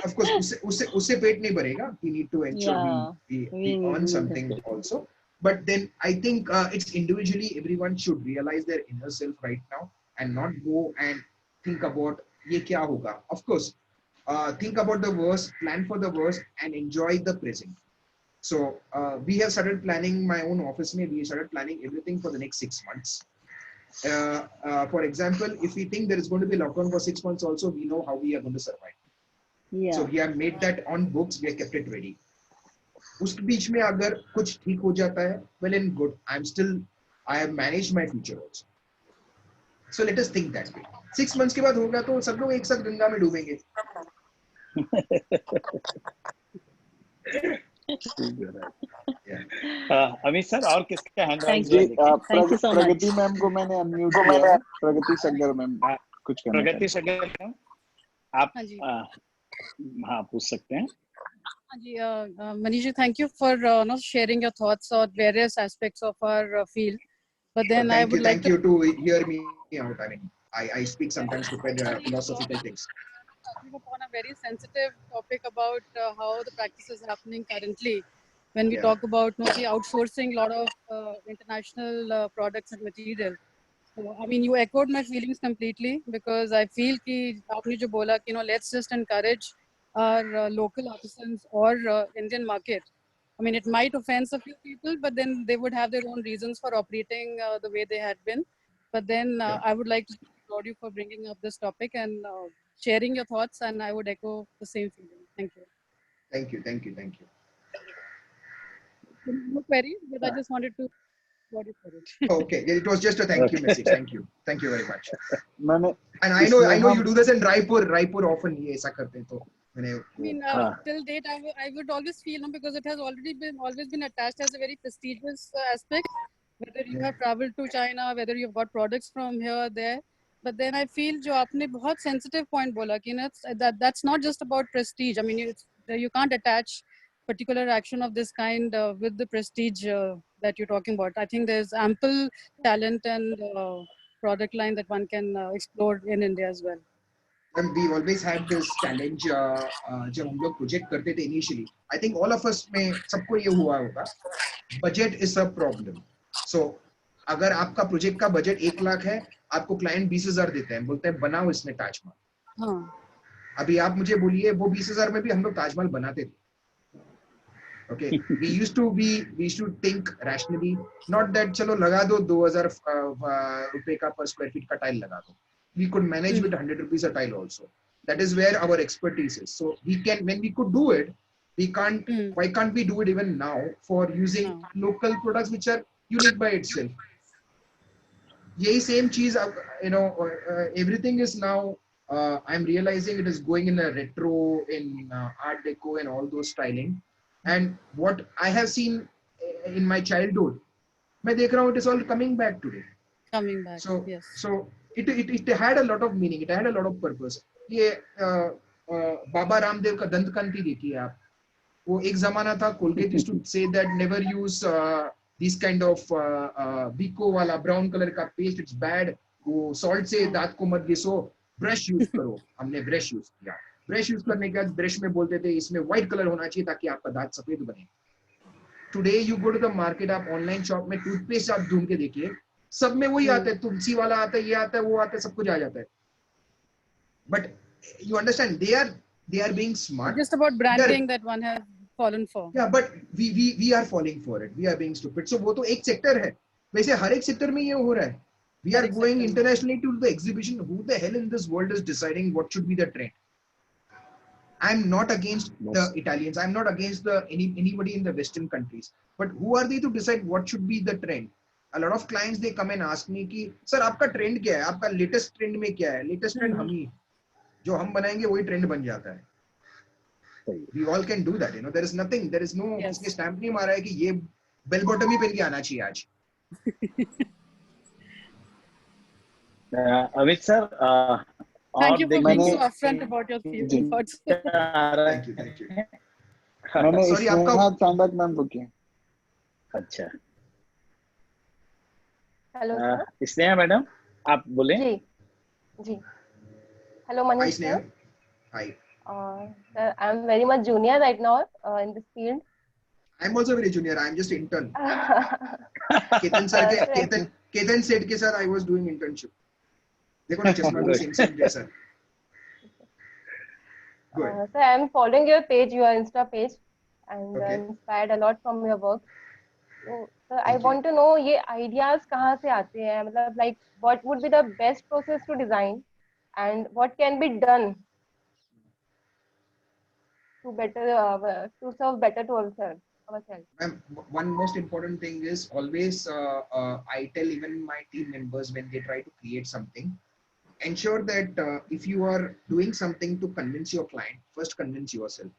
of course उससे पेट नहीं भरेगा. We need to ensure we earn something also. But then I think it's individually, everyone should realize their inner self right now and not go and think about ये क्या होगा. Of course, think about the worst, plan for the worst, and enjoy the present. So we have started planning my own office. We started planning everything for the next 6 months. For example, if we think there is going to be lockdown for 6 months also, we know how we are going to survive. Yeah. So we have made that on books. We have kept it ready. उस बीच में अगर कुछ ठीक हो जाता है, well and good. I have managed my future also. So let us think that way. 6 months के बाद होगा तो सब लोग एक साथ गंगा में डूबेंगे. अमित सर और किसका hand Thank ji you. Thank you so much. Pragati ma'am को मैंने अनम्यूट किया है। प्रगति सग्गर मैम कुछ कहना प्रगति चाहते हैं। सगर आप हाँ जी। हाँ पूछ सकते हैं। हाँ जी, Manish ji, thank you for sharing your thoughts on various aspects of our field. But then I would like thank you to hear me out. I mean, I speak sometimes stupid philosophical things. Touching upon a very sensitive topic about how the practice is happening currently when we talk about the outsourcing a lot of international products and material. So, I mean, you echoed my feelings completely because I feel कि आपने जो बोला कि let's just encourage our local artisans or Indian market. I mean, it might offend a few people, but then they would have their own reasons for operating the way they had been. But then I would like to applaud you for bringing up this topic and sharing your thoughts, and I would echo the same feeling. Thank you. Thank you, thank you, thank you. No queries, but I just wanted to applaud you for it. Okay, it was just a thank you message. Thank you very much. मैंने And I know you do this in Raipur often ये ऐसा करते हैं तो मैंने I mean, till date, I would always feel because it has always been attached as a very prestigious aspect. Whether you have traveled to China, whether you've got products from here or there, but then I feel जो आपने बहुत sensitive point बोला कि that's not just about prestige. I mean, you can't attach particular action of this kind with the prestige that you're talking about. I think there's ample talent and product line that one can explore in India as well. And we always had this challenge जब हम लोग project करते थे initially. I think all of us में सबको ये हुआ होगा. Budget is a problem. So अगर आपका प्रोजेक्ट का बजट 1 लाख है, आपको क्लाइंट 20,000 देते हैं, बोलते हैं बनाओ इसमें ताजमहल. अभी आप मुझे बोलिए वो 20,000 में भी हम लोग ताजमहल बनाते थे. Okay, we used to think rationally, not that चलो लगा दो 2,000 रुपए का per square feet का टाइल लगा दो. We could manage with 100 rupees a tile also. That is where our expertise is. So we can, when we could do it, we can't. Why can't we do it even now for using local products which are unique by itself? Yay, same cheese. Everything is now. I'm realizing it is going in a retro, in Art Deco, and all those styling. And what I have seen in my childhood, मैं देख रहा हूँ, it is all coming back today. Coming back. So yes. So it had a lot of meaning. It had a lot of purpose. ये बाबा रामदेव का दंतकांति देखिए आप. वो एक ज़माना था, Colgate used to say that never use these kind of Bico वाला brown color का paste. It's bad. वो salt से दांत को मत घिसो. Brush use करो. हमने brush use किया. Brush use करने के बाद brush में बोलते थे इसमें white color होना चाहिए ताकि आपका दांत सफेद बने. Today you go to the market, आप online shop में toothpaste आप ढूंढ के देखिए, सब में वही आता है, तुलसी वाला आता है, ये आता है, वो आता है, सब कुछ आ जाता है. But you understand, they are being smart. Just about branding that one has fallen for. Yeah, but we are falling for it. We are being stupid. So वो तो एक sector है. वैसे हर एक sector में ये हो रहा है. We are going internationally to the exhibition. Who the hell in this world is deciding what should be the trend? I'm not against the Italians. I'm not against anybody in the Western countries. But who are they to decide what should be the trend? A lot of clients, they come and ask me कि sir आपका trend क्या है? आपका latest trend में क्या है? Latest trend हम ही, जो हम बनाएंगे वही trend बन जाता है. We all can do that, you know. There is nothing. There is no. इसके stamp नहीं मारा है कि ये bell bottom ही पहन के आना चाहिए आज. Amit sir, thank you for being so upfront about your thoughts. Thank you. मैंने स्नेहा चांदक मैम को किया. अच्छा. Hello sir. स्नेहा मैडम आप बोले. जी. Hello Manish sir. Hi. Sir, I'm very much junior right now in this field. I'm also very junior. I'm just intern. Ketan said के साथ I was doing internship. देखो ना चश्मा भी same जैसा. Sir, I'm following your page, your Insta page, and inspired a lot from your work. So, sir, I want to know ये ideas कहाँ से आते हैं? मतलब like what would be the best process to design, and what can be done to serve better to ourselves. One most important thing is always I tell even my team members when they try to create something, ensure that if you are doing something to convince your client, first convince yourself.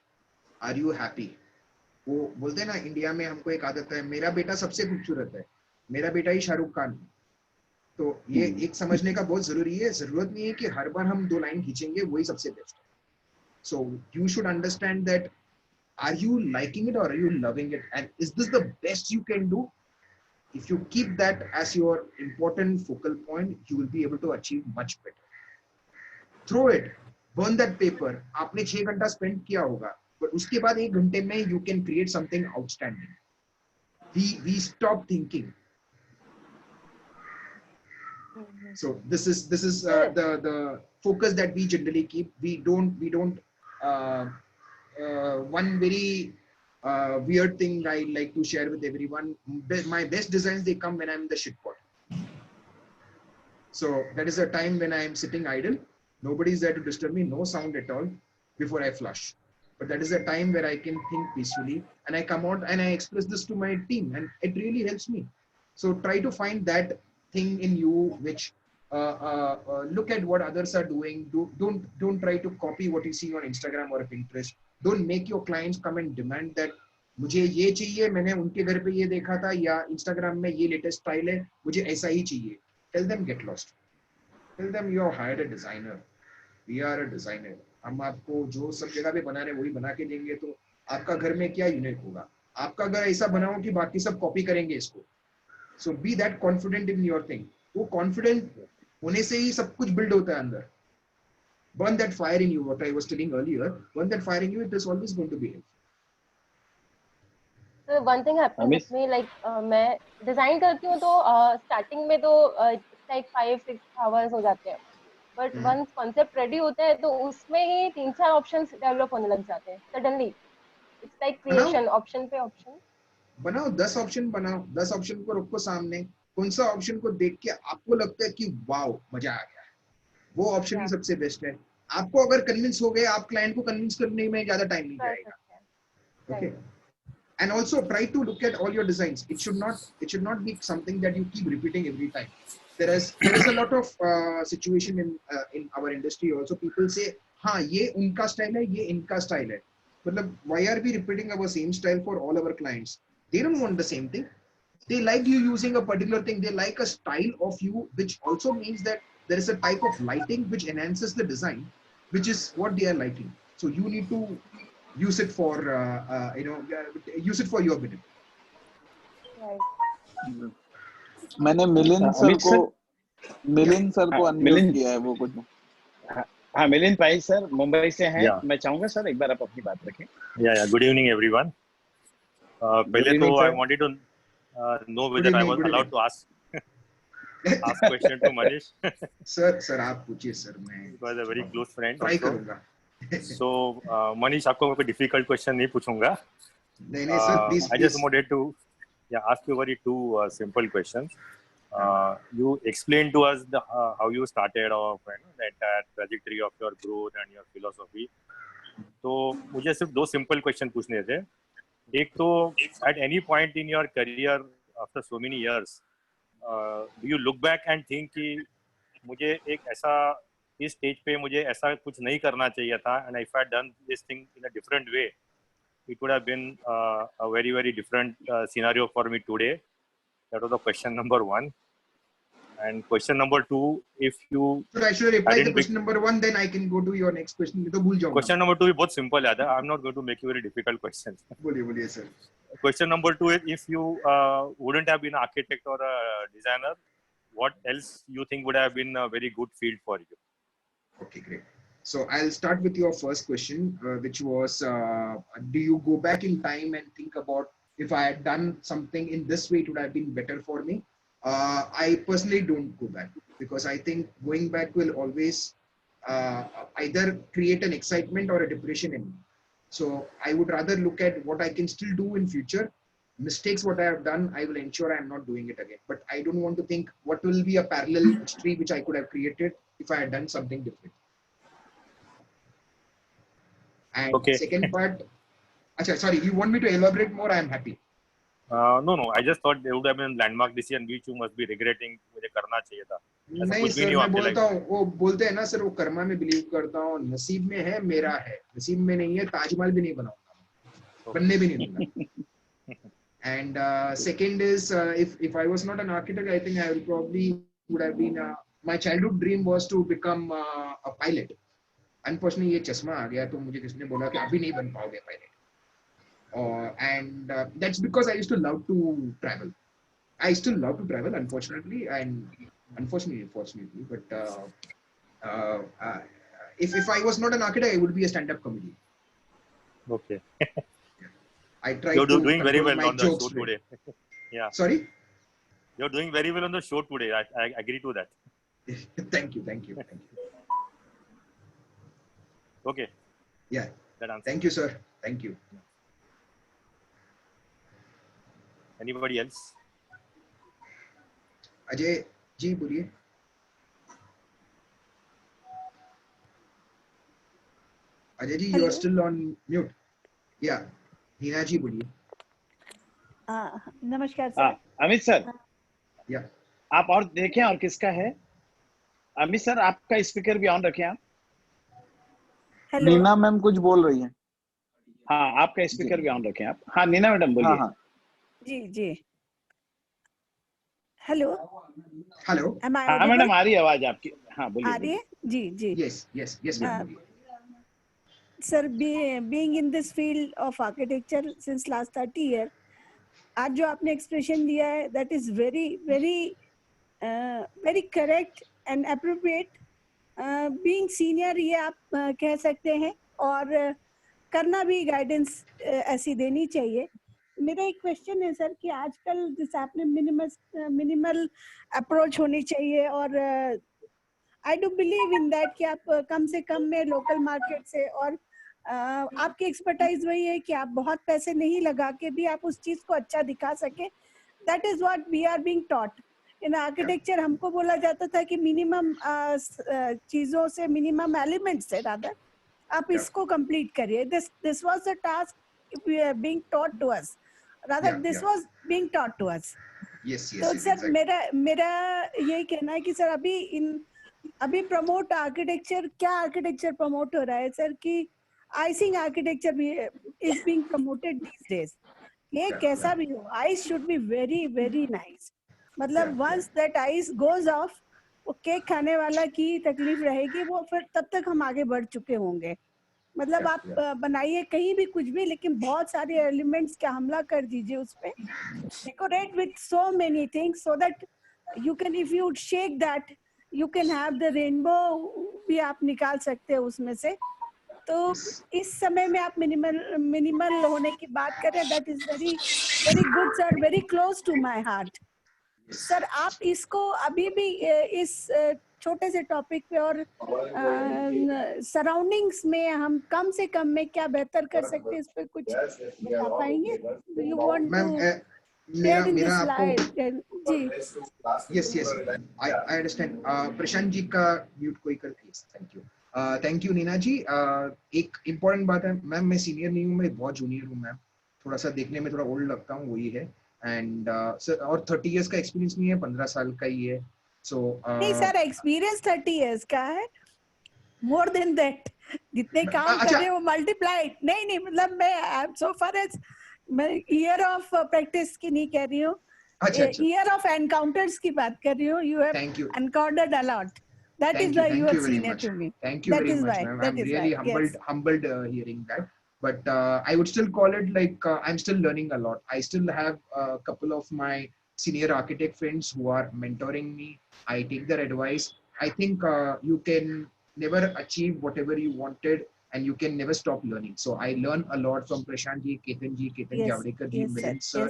Are you happy? वो बोलते हैं ना India में हमको एक आदत है, मेरा बेटा सबसे खूबसूरत है, मेरा बेटा ही शाहरुख खान है। तो ये एक समझने का बहुत जरूरी है। जरूरत नहीं है कि हर बार हम 2 लाइन खींचेंगे वही सबसे बेस्ट है। So you should understand that are you liking it or are you loving it, and is this the best you can do? If you keep that as your important focal point, you will be able to achieve much better. Throw it, burn that paper. आपने 6 घंटा spend किया होगा, but उसके बाद 1 घंटे में you can create something outstanding. We stop thinking. So this is the focus that we generally keep. We don't one very weird thing I like to share with everyone. My best designs, they come when I'm in the shit pot. So that is a time when I am sitting idle. Nobody is there to disturb me, no sound at all before I flush. But that is a time where I can think peacefully, and I come out and I express this to my team, and it really helps me. So try to find that thing in you which look at what others are doing. Don't try to copy what you see on Instagram or Pinterest. Don't make your clients come and demand that मुझे ये चाहिए, मैंने उनके घर पे ये देखा था, या Instagram में ये लेटेस्ट स्टाइल है, मुझे ऐसा ही चाहिए. Tell them get lost. Tell them you have hired a designer. We are a designer. हम आपको जो सब जगह पे बना रहे वही बना के देंगे, तो आपका घर में क्या यूनिक होगा? आपका घर ऐसा बनाओ कि बाकी सब कॉपी करेंगे इसको. So be that confident in your thing. वो कॉन्फिडेंट होने से ही सब कुछ बिल्ड होता है अंदर. Burn that fire in you, what I was telling earlier. Burn that fire in you, it is always going to be helpful. So one thing happens with me, like मैं design करती हूँ तो starting में तो like 5-6 hours हो जाते हैं, but once concept ready होता है तो उसमें ही 3-4 ऑप्शंस डेवलप होने लग जाते हैं suddenly. It's like creation, option पे ऑप्शन बनाओ. 10 ऑप्शन बनाओ, 10 ऑप्शन को रखो सामने. कौन सा ऑप्शन को देख के आपको लगता है कि वाओ मजा आ गया, वो ऑप्शन ही सबसे बेस्ट है. आपको अगर कन्विंस हो गए, आप क्लाइंट को कन्विंस करने में ज्यादा टाइम नहीं जाएगा. Okay. And also try to look at all your designs. It should not be something that you keep repeating every time. There is a lot of situation in our industry also. People say, हाँ ये उनका style है, ये इनका style है. मतलब why are we repeating our same style for all our clients? They don't want the same thing. They like you using a particular thing. They like a style of you, which also means that there is a type of lighting which enhances the design, which is what they are liking. So you need to use it for use it for your benefit. मैंने Milind sir को unmute किया है, वो कुछ. हाँ, मिलिंद भाई sir Mumbai से हैं. मैं चाहूंगा सर एक बार आप अपनी बात रखें. Good evening everyone. पहले तो I wanted to know whether I was allowed to ask question to Manish. Sir आप पूछिए सर. मैं He was a very close friend. Try करूंगा. So Manish, आपको मैं कोई difficult question नहीं पूछूंगा. नहीं sir, please. I just wanted to ask you very two simple questions. You explained to us how you started off and the entire trajectory of your growth and your philosophy. तो मुझे सिर्फ 2 simple question पूछने थे. एक तो at any point in your career after so many years, do you look back and think कि मुझे एक ऐसा इस स्टेज पे मुझे ऐसा कुछ नहीं करना चाहिए था, and if I had done this thing in a different way, it would have been a very very different scenario for me today. That was the question number 1. And question number 2, if you I should reply to question number 1, then I can go to your next question. तो भूल जाऊंगा. Question number 2 is बहुत simple है. I'm not going to make you very difficult questions. बोलिए sir. Question number 2 is, if you wouldn't have been an architect or a designer, what else you think would have been a very good field for you? Okay, great. So I'll start with your first question, which was, do you go back in time and think about if I had done something in this way, it would have been better for me? I personally don't go back, because I think going back will always either create an excitement or a depression in me. So I would rather look at what I can still do in future. Mistakes what I have done, I will ensure I am not doing it again. But I don't want to think what will be a parallel history which I could have created if I had done something different. And okay. Second part, Achha, sorry, you want me to elaborate more? I am happy. No, I just thought there would have been a landmark decision which you must be regretting. मुझे करना चाहिए था. नहीं sir, मैं बोलता हूँ, वो बोलते हैं ना सर, वो कर्मा में बिलीव करता हूँ. नसीब में है, मेरा है. नसीब में नहीं है, ताजमहल भी नहीं बनाऊंगा. बनने भी नहीं दूंगा. And second is if I was not an architect, I think I would probably would have been my childhood dream was to become a pilot. Unfortunately ये चश्मा आ गया तो मुझे किसने बोला कि अभी नहीं बन पाओगे pilot. And that's because I used to love to travel. I still love to travel, unfortunately, but if I was not an architect, I would be a stand-up comedian. Okay. I try You're to doing very well on the show today. Yeah. Sorry? You're doing very well on the show today. I agree to that. Thank you. Okay. Yeah. That answer. Thank you, sir. Thank you. Anybody else? Ajay ji, बोलिए. Ajay ji, you are still on mute. Yeah. Neena जी बोलिए. नमस्कार sir. Amit sir. या. आप और देखें और किसका है. अमित सर आपका स्पीकर भी ऑन रखें आप. नीना मैम कुछ बोल रही हैं. हाँ आपका स्पीकर भी ऑन रखें आप. हाँ नीना मैडम बोलिए. हाँ. जी. हेलो. हाँ मैडम आ रही है आवाज आपकी. हाँ बोलिए. आ रही है. जी. Yes. Sir, being in this field of architecture since last 30 years, आज जो आपने expression दिया है, that is very correct and appropriate. Being senior ये आप कह सकते हैं और करना भी guidance ऐसी देनी चाहिए. मेरा एक क्वेश्चन है सर कि आजकल जैसे आपने मिनिमल अप्रोच होनी चाहिए और I do believe in that कि आप कम से कम में लोकल मार्केट से और आपकी एक्सपर्टाइज वही है कि आप बहुत पैसे नहीं लगा के भी आप उस चीज को अच्छा दिखा सके. That is what we are being taught in architecture. हमको बोला जाता था कि मिनिमम चीजों से मिनिमम एलिमेंट से रादर आप इसको कंप्लीट करिए. This was the task being taught to us. Rather, this was being taught to us. Yes. तो सर मेरा यही कहना है कि सर अभी प्रमोट आर्किटेक्चर क्या आर्किटेक्चर प्रमोट हो रहा है सर कि आइसिंग आर्किटेक्चर भी is being promoted these days. ये कैसा भी हो ice should be very nice. मतलब once that ice goes off वो केक खाने वाला की तकलीफ रहेगी वो फिर तब तक हम आगे बढ़ चुके होंगे. मतलब आप बनाइए कहीं भी कुछ भी लेकिन बहुत सारे एलिमेंट्स का हमला कर दीजिए उस पे. Decorate with so many things so that you can if you shake that you can have the rainbow भी आप निकाल सकते हैं उसमें से. तो इस समय में आप मिनिमल होने की बात करें that is very good sir. Very close to my heart sir. आप इसको अभी भी इस छोटे से टॉपिक पे और सराउंडिंग्स में हम कम से कम में क्या बेहतर कर सकते हैं इस पे कुछ बता पाएंगे. यू वांट टू मेरा आपको जी. Yes. I understand. Prashant ji का म्यूट कोई कर प्लीज. थैंक यू नीना जी. एक इम्पोर्टेंट बात है मैम, मैं सीनियर नहीं हूँ, मैं बहुत जूनियर हूँ मैम. थोड़ा सा देखने में थोड़ा ओल्ड लगता हूँ वही है. एंड और 30 इयर्स का एक्सपीरियंस नहीं है, 15 साल का ही है. So, नहीं सर एक्सपीरियंस 30 इयर्स का है. मोर देन दैट जितने काम कर रहे हो मल्टीप्लाइड. नहीं मतलब मैं सो फार एज मैं ईयर ऑफ प्रैक्टिस की नहीं कह रही हूँ, ईयर ऑफ एनकाउंटर्स की बात कर रही हूँ. You have encountered a lot. That is why you are senior to me. Thank you very much, ma'am. I'm really humbled hearing that. But I would still call it like I'm still learning a lot. I still have a couple of my senior architect friends who are mentoring me. I take their advice. I think you can never achieve whatever you wanted and you can never stop learning. So I learn a lot from Prashant ji, Ketan Javadekar ji, Milind sir.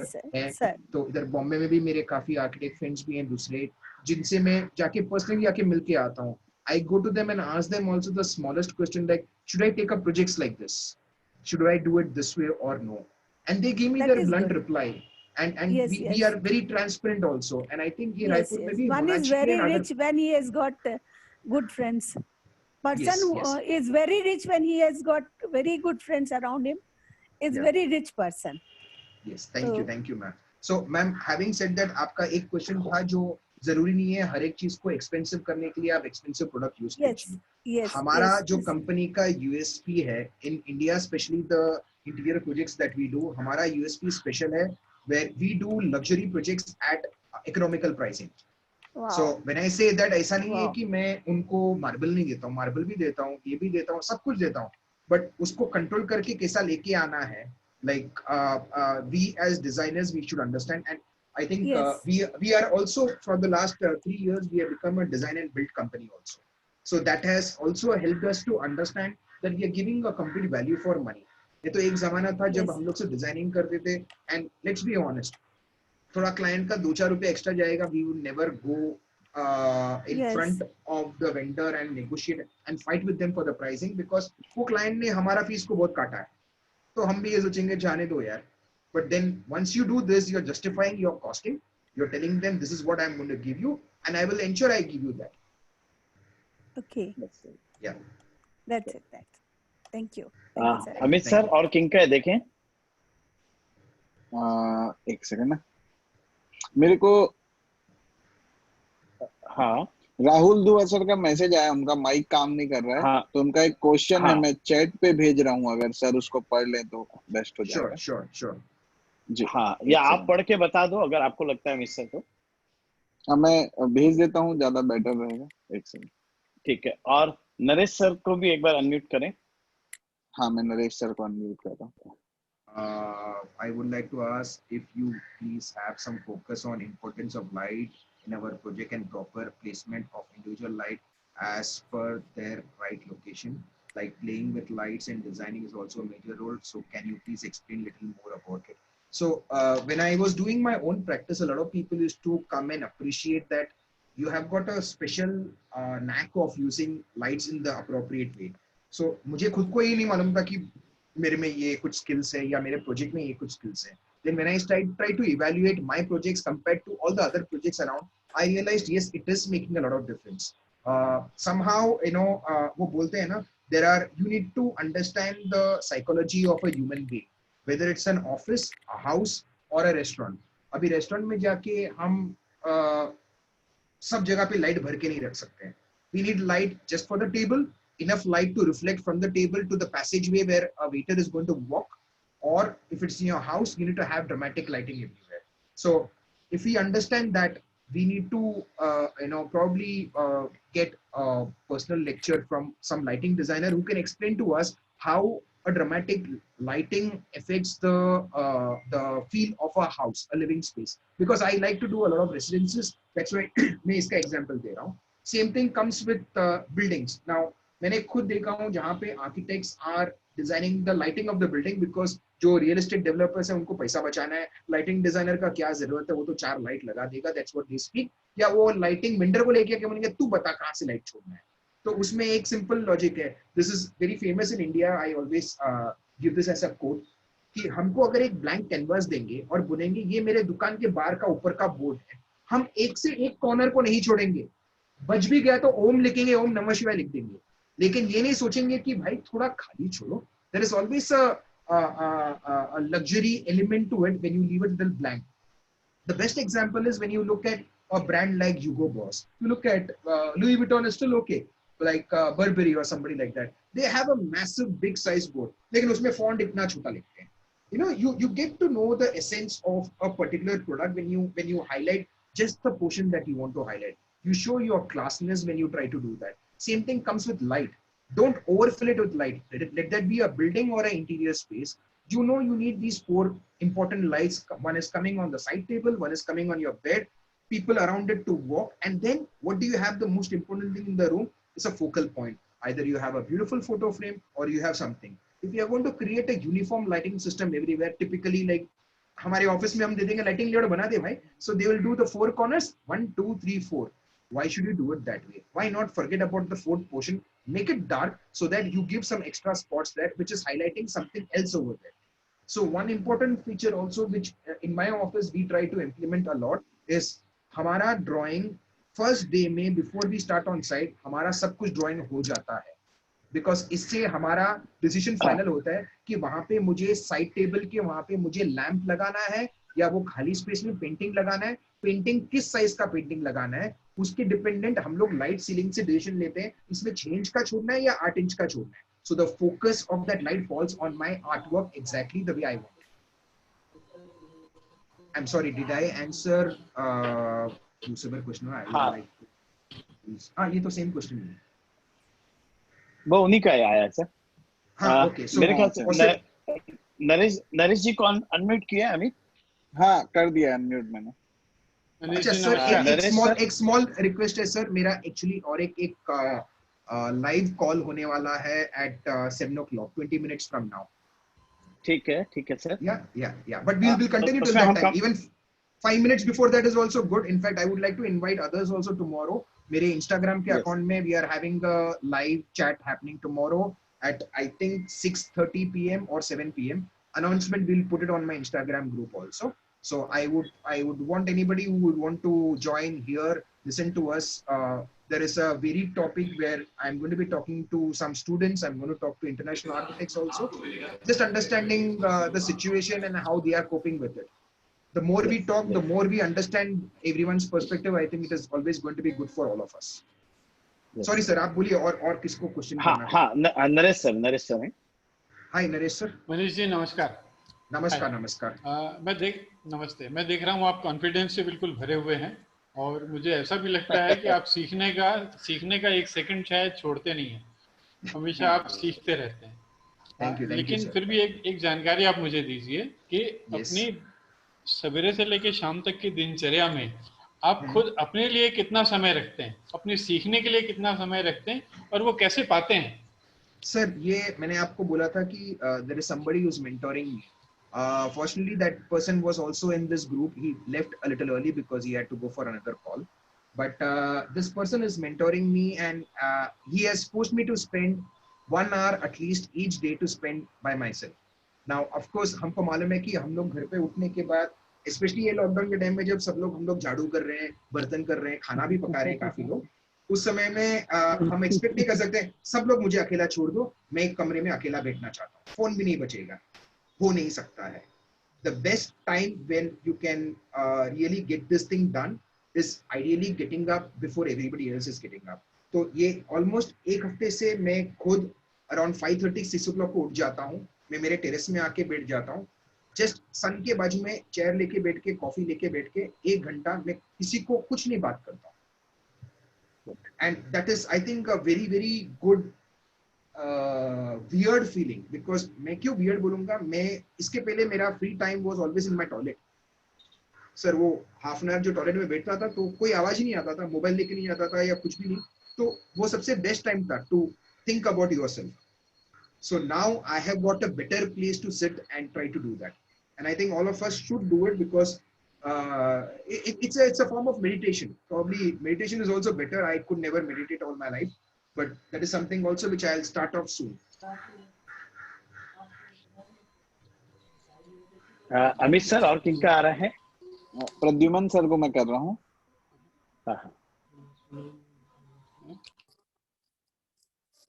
तो इधर बॉम्बे में भी मेरे काफी architect friends भी हैं दूसरे जिनसे मैं जाके पर्सनली आके मिलके आता हूँ. I go to them and ask them also the smallest question like, should I take up projects like this? Should I do it this way or no? And they give me their blunt reply. And we are very transparent also. And I think one is very rich when he has got good friends. Person who is very rich when he has got very good friends around him is very rich person. Yes, thank you ma'am. So ma'am, having said that, आपका एक question था जो जरूरी नहीं है हर एक चीज को एक्सपेंसिव करने के लिए आप एक्सपेंसिव प्रोडक्ट यूज कीजिए। हमारा जो कंपनी का यूएसपी है in India, specially the interior projects that we do, हमारा यूएसपी स्पेशल है where we do luxury projects at economical pricing. So when I say that, ऐसा नहीं है कि मैं उनको मार्बल नहीं देता हूँ, मार्बल भी देता हूँ, ये भी देता हूँ, सब कुछ देता हूँ, बट उसको कंट्रोल करके कैसा लेके आना है, like we as designers we should understand, and I think we are also for the last 3 years we have become a design and build company also, so that has also helped us to understand that we are giving a complete value for money. ये तो एक जमाना था जब हम लोग से designing करते थे, and let's be honest, थोड़ा क्लाइंट का 2-4 रुपए एक्स्ट्रा जाएगा, we would never go in front of the vendor and negotiate and fight with them for the pricing, because वो क्लाइंट ने हमारा फीस को बहुत काटा है, तो हम भी ये सोचेंगे जाने दो यार। But then once you do this, you're justifying your costing, you're telling them this is what I'm going to give you and I will ensure I give you that. Okay. Yeah. That's it. Thank you. Amit sir और king का देखें। एक second ना, मेरे को हाँ राहुल दुआ sir का मैसेज आया, उनका माइक काम नहीं कर रहा है, तो उनका एक क्वेश्चन है, मैं चैट पे भेज रहा हूँ, अगर सर उसको पढ़ लें तो बेस्ट हो जाएगा। श्योर जी हाँ, या आप पढ़ के बता दो अगर आपको लगता है अमित सर को। हाँ, मैं भेज देता हूँ, ज्यादा बेटर रहेगा। एक सेकंड। ठीक है, और नरेश सर को भी एक बार अनम्यूट करें। हाँ, मैं नरेश सर को अनम्यूट कर रहा हूँ। I would like to ask if you please have some focus on importance of light in our project and proper placement of individual light as per their right location. Like playing with lights and designing is also a major role. So can you please explain a little more about it? So when I was doing my own practice, a lot of people used to come and appreciate that you have got a special knack of using lights in the appropriate way. So मुझे खुद को ये नहीं मालूम था कि मेरे में ये कुछ skills है या मेरे project में ये कुछ skills है. Then when I try to evaluate my projects compared to all the other projects around, I realized yes, it is making a lot of difference. Somehow, you know, वो बोलते हैं ना, you need to understand the psychology of a human being, whether it's an office, a house, or a restaurant. अभी restaurant में जाके हम सब जगह पे light भर के नहीं रख सकते हैं. We need light just for the table, enough light to reflect from the table to the passageway where a waiter is going to walk. Or if it's in your house, you need to have dramatic lighting everywhere. So if we understand that, we need to, probably get a personal lecture from some lighting designer who can explain to us how a dramatic lighting affects the feel of a house, a living space. Because I like to do a lot of residences. That's why मैं इसका example दे रहा हूँ. Same thing comes with buildings. Now, मैंने खुद देखा हूँ जहाँ पे architects are designing the lighting of the building because जो real estate developers हैं उनको पैसा बचाना है, lighting designer का क्या जरूरत है, वो तो 4 लाइट लगा देगा, that's what they speak, या वो lighting vendor को लेके क्या बोलेंगे, तू बता कहाँ से लाइट छोड़ना है. तो उसमें एक simple logic है. This is very famous in India. I always give this as a quote कि हमको अगर एक blank canvas देंगे और बोलेंगे ये मेरे दुकान के बाहर का ऊपर का बोर्ड है, हम एक से एक कॉर्नर को नहीं छोड़ेंगे, बच भी गया तो ओम लिखेंगे, ओम नमः शिवाय लिख देंगे, लेकिन ये नहीं सोचेंगे कि भाई थोड़ा खाली छोड़ो. There is always a luxury element to it when you leave it little blank. The best example is when you look at a brand like Hugo Boss. You look at Louis Vuitton is still okay, like Burberry or somebody like that. They have a massive big size board, लेकिन उसमें font इतना छोटा लिखते हैं. You know, you get to know the essence of a particular product when you highlight just the portion that you want to highlight. You show your classiness when you try to do that. Same thing comes with light. Don't overfill it with light. Let that be a building or an interior space. You know you need these 4 important lights. One is coming on the side table, one is coming on your bed, people around it to walk. And then what do you have? The most important thing in the room is a focal point. Either you have a beautiful photo frame or you have something. If you are going to create a uniform lighting system everywhere, typically like हमारे office में हम दे देंगे lighting layout बना दे भाई. So they will do the 4 corners, 1, 2, 3, 4. Why should you do it that way? Why not forget about the 4th portion? Make it dark so that you give some extra spots there, which is highlighting something else over there. So one important feature also, which in my office we try to implement a lot, is हमारा drawing first day में before we start on site, हमारा सब कुछ drawing हो जाता है. Because इससे हमारा decision final होता है कि वहाँ पे मुझे side table के वहाँ पे मुझे lamp लगाना है या वो खाली space में painting लगाना है. पेंटिंग किस साइज का पेंटिंग लगाना है, उसके डिपेंडेंट हम लोग लाइट सीलिंग से डिसीजन लेते हैं, इसमें 6 इंच का छोड़ना है या 8 इंच का छोड़ना है. So the focus of that light falls on my artwork exactly the way I want. I'm sorry, did I answer दूसरा क्वेश्चन? हाँ, ये तो सेम क्वेश्चन है. वो उन्हीं का आया सर. हाँ, ओके. सो मेरे ख्याल से नरेश जी को अनम्यूट किया है अमित? हाँ, कर दिया अनम्यूट मैंने. अच्छा सर, एक स्मॉल रिक्वेस्ट है सर मेरा एक्चुअली, और एक लाइव कॉल होने वाला है at 7 o'clock, 20 minutes from now. ठीक है sir. Yeah. But we'll continue till that time. Even 5 minutes before that is also good. In fact, I would like to invite others also tomorrow. मेरे Instagram के account में we are having a live chat happening tomorrow at I think 6:30 p.m. or 7 p.m. Announcement we'll put it on my Instagram group also. So I would want anybody who would want to join here, listen to us. There is a very topic where I'm going to be talking to some students. I'm going to talk to international architects also. Just understanding the situation and how they are coping with it. The more we talk, the more we understand everyone's perspective. I think it is always going to be good for all of us. Sorry sir, आप बोलिए और किसको question करना है? हाँ, Naresh sir हैं. हाय Naresh sir. Manish ji नमस्कार. नमस्कार. नमस्ते. मैं देख रहा हूँ आप कॉन्फिडेंस से बिल्कुल भरे हुए हैं, और मुझे ऐसा भी लगता है कि आप सीखने का एक सेकंड शायद छोड़ते नहीं हैं, हमेशा आप सीखते रहते हैं. Thank you, लेकिन sir. फिर भी एक जानकारी आप मुझे दीजिए कि अपनी सवेरे से लेकर शाम तक की दिनचर्या में आप खुद अपने लिए कितना समय रखते हैं, अपने सीखने के लिए कितना समय रखते हैं, और वो कैसे पाते हैं? सर, ये मैंने आपको बोला था कि there is somebody who's mentoring me. Fortunately, that person was also in this group. He left a little early because he had to go for another call. But this person is mentoring me, and he has pushed me to spend 1 hour at least each day to spend by myself. Now, of course, हमको मालूम है कि हम लोग घर पे उठने के बाद, especially ये लॉकडाउन के टाइम में जब हम लोग झाड़ू कर रहे हैं, बर्तन कर रहे हैं, खाना भी पका रहे हैं काफी लोग, उस समय में हम एक्सपेक्ट नहीं कर सकते सब लोग मुझे अकेला छोड़ दो, मैं एक कमरे में अकेला बैठना चाहता हूँ, फोन भी नहीं बचेगा. हो नहीं सकता है. The best time when you can really get this thing done is ideally getting up before everybody else is getting up. तो ये almost एक हफ्ते से मैं खुद around 5:30 6 o'clock को उठ जाता हूँ. मैं मेरे टेरेस में आके बैठ जाता हूँ, जस्ट सन के बाजू में चेयर लेके बैठ के, कॉफी लेके बैठ के 1 घंटा मैं किसी को कुछ नहीं बात करता हूँ. And that is I think a very very good weird feeling, because मैं क्यों weird बोलूँगा, मैं इसके पहले मेरा free time was always in my toilet. Sir, वो half an hour जो टॉयलेट में बैठता था तो कोई आवाज ही नहीं आता था, मोबाइल लेके नहीं आता था या कुछ भी नहीं, तो वो सबसे बेस्ट टाइम था to think about yourself. So now I have got a better place to sit and try to do that, and I think all of us should do it because it's a form of meditation. Probably meditation is also better. I could never meditate all my life, but that is something also which I'll start off soon. Amit sir और किनका आ रहा है? Pradyuman sir को मैं कर रहा हूँ.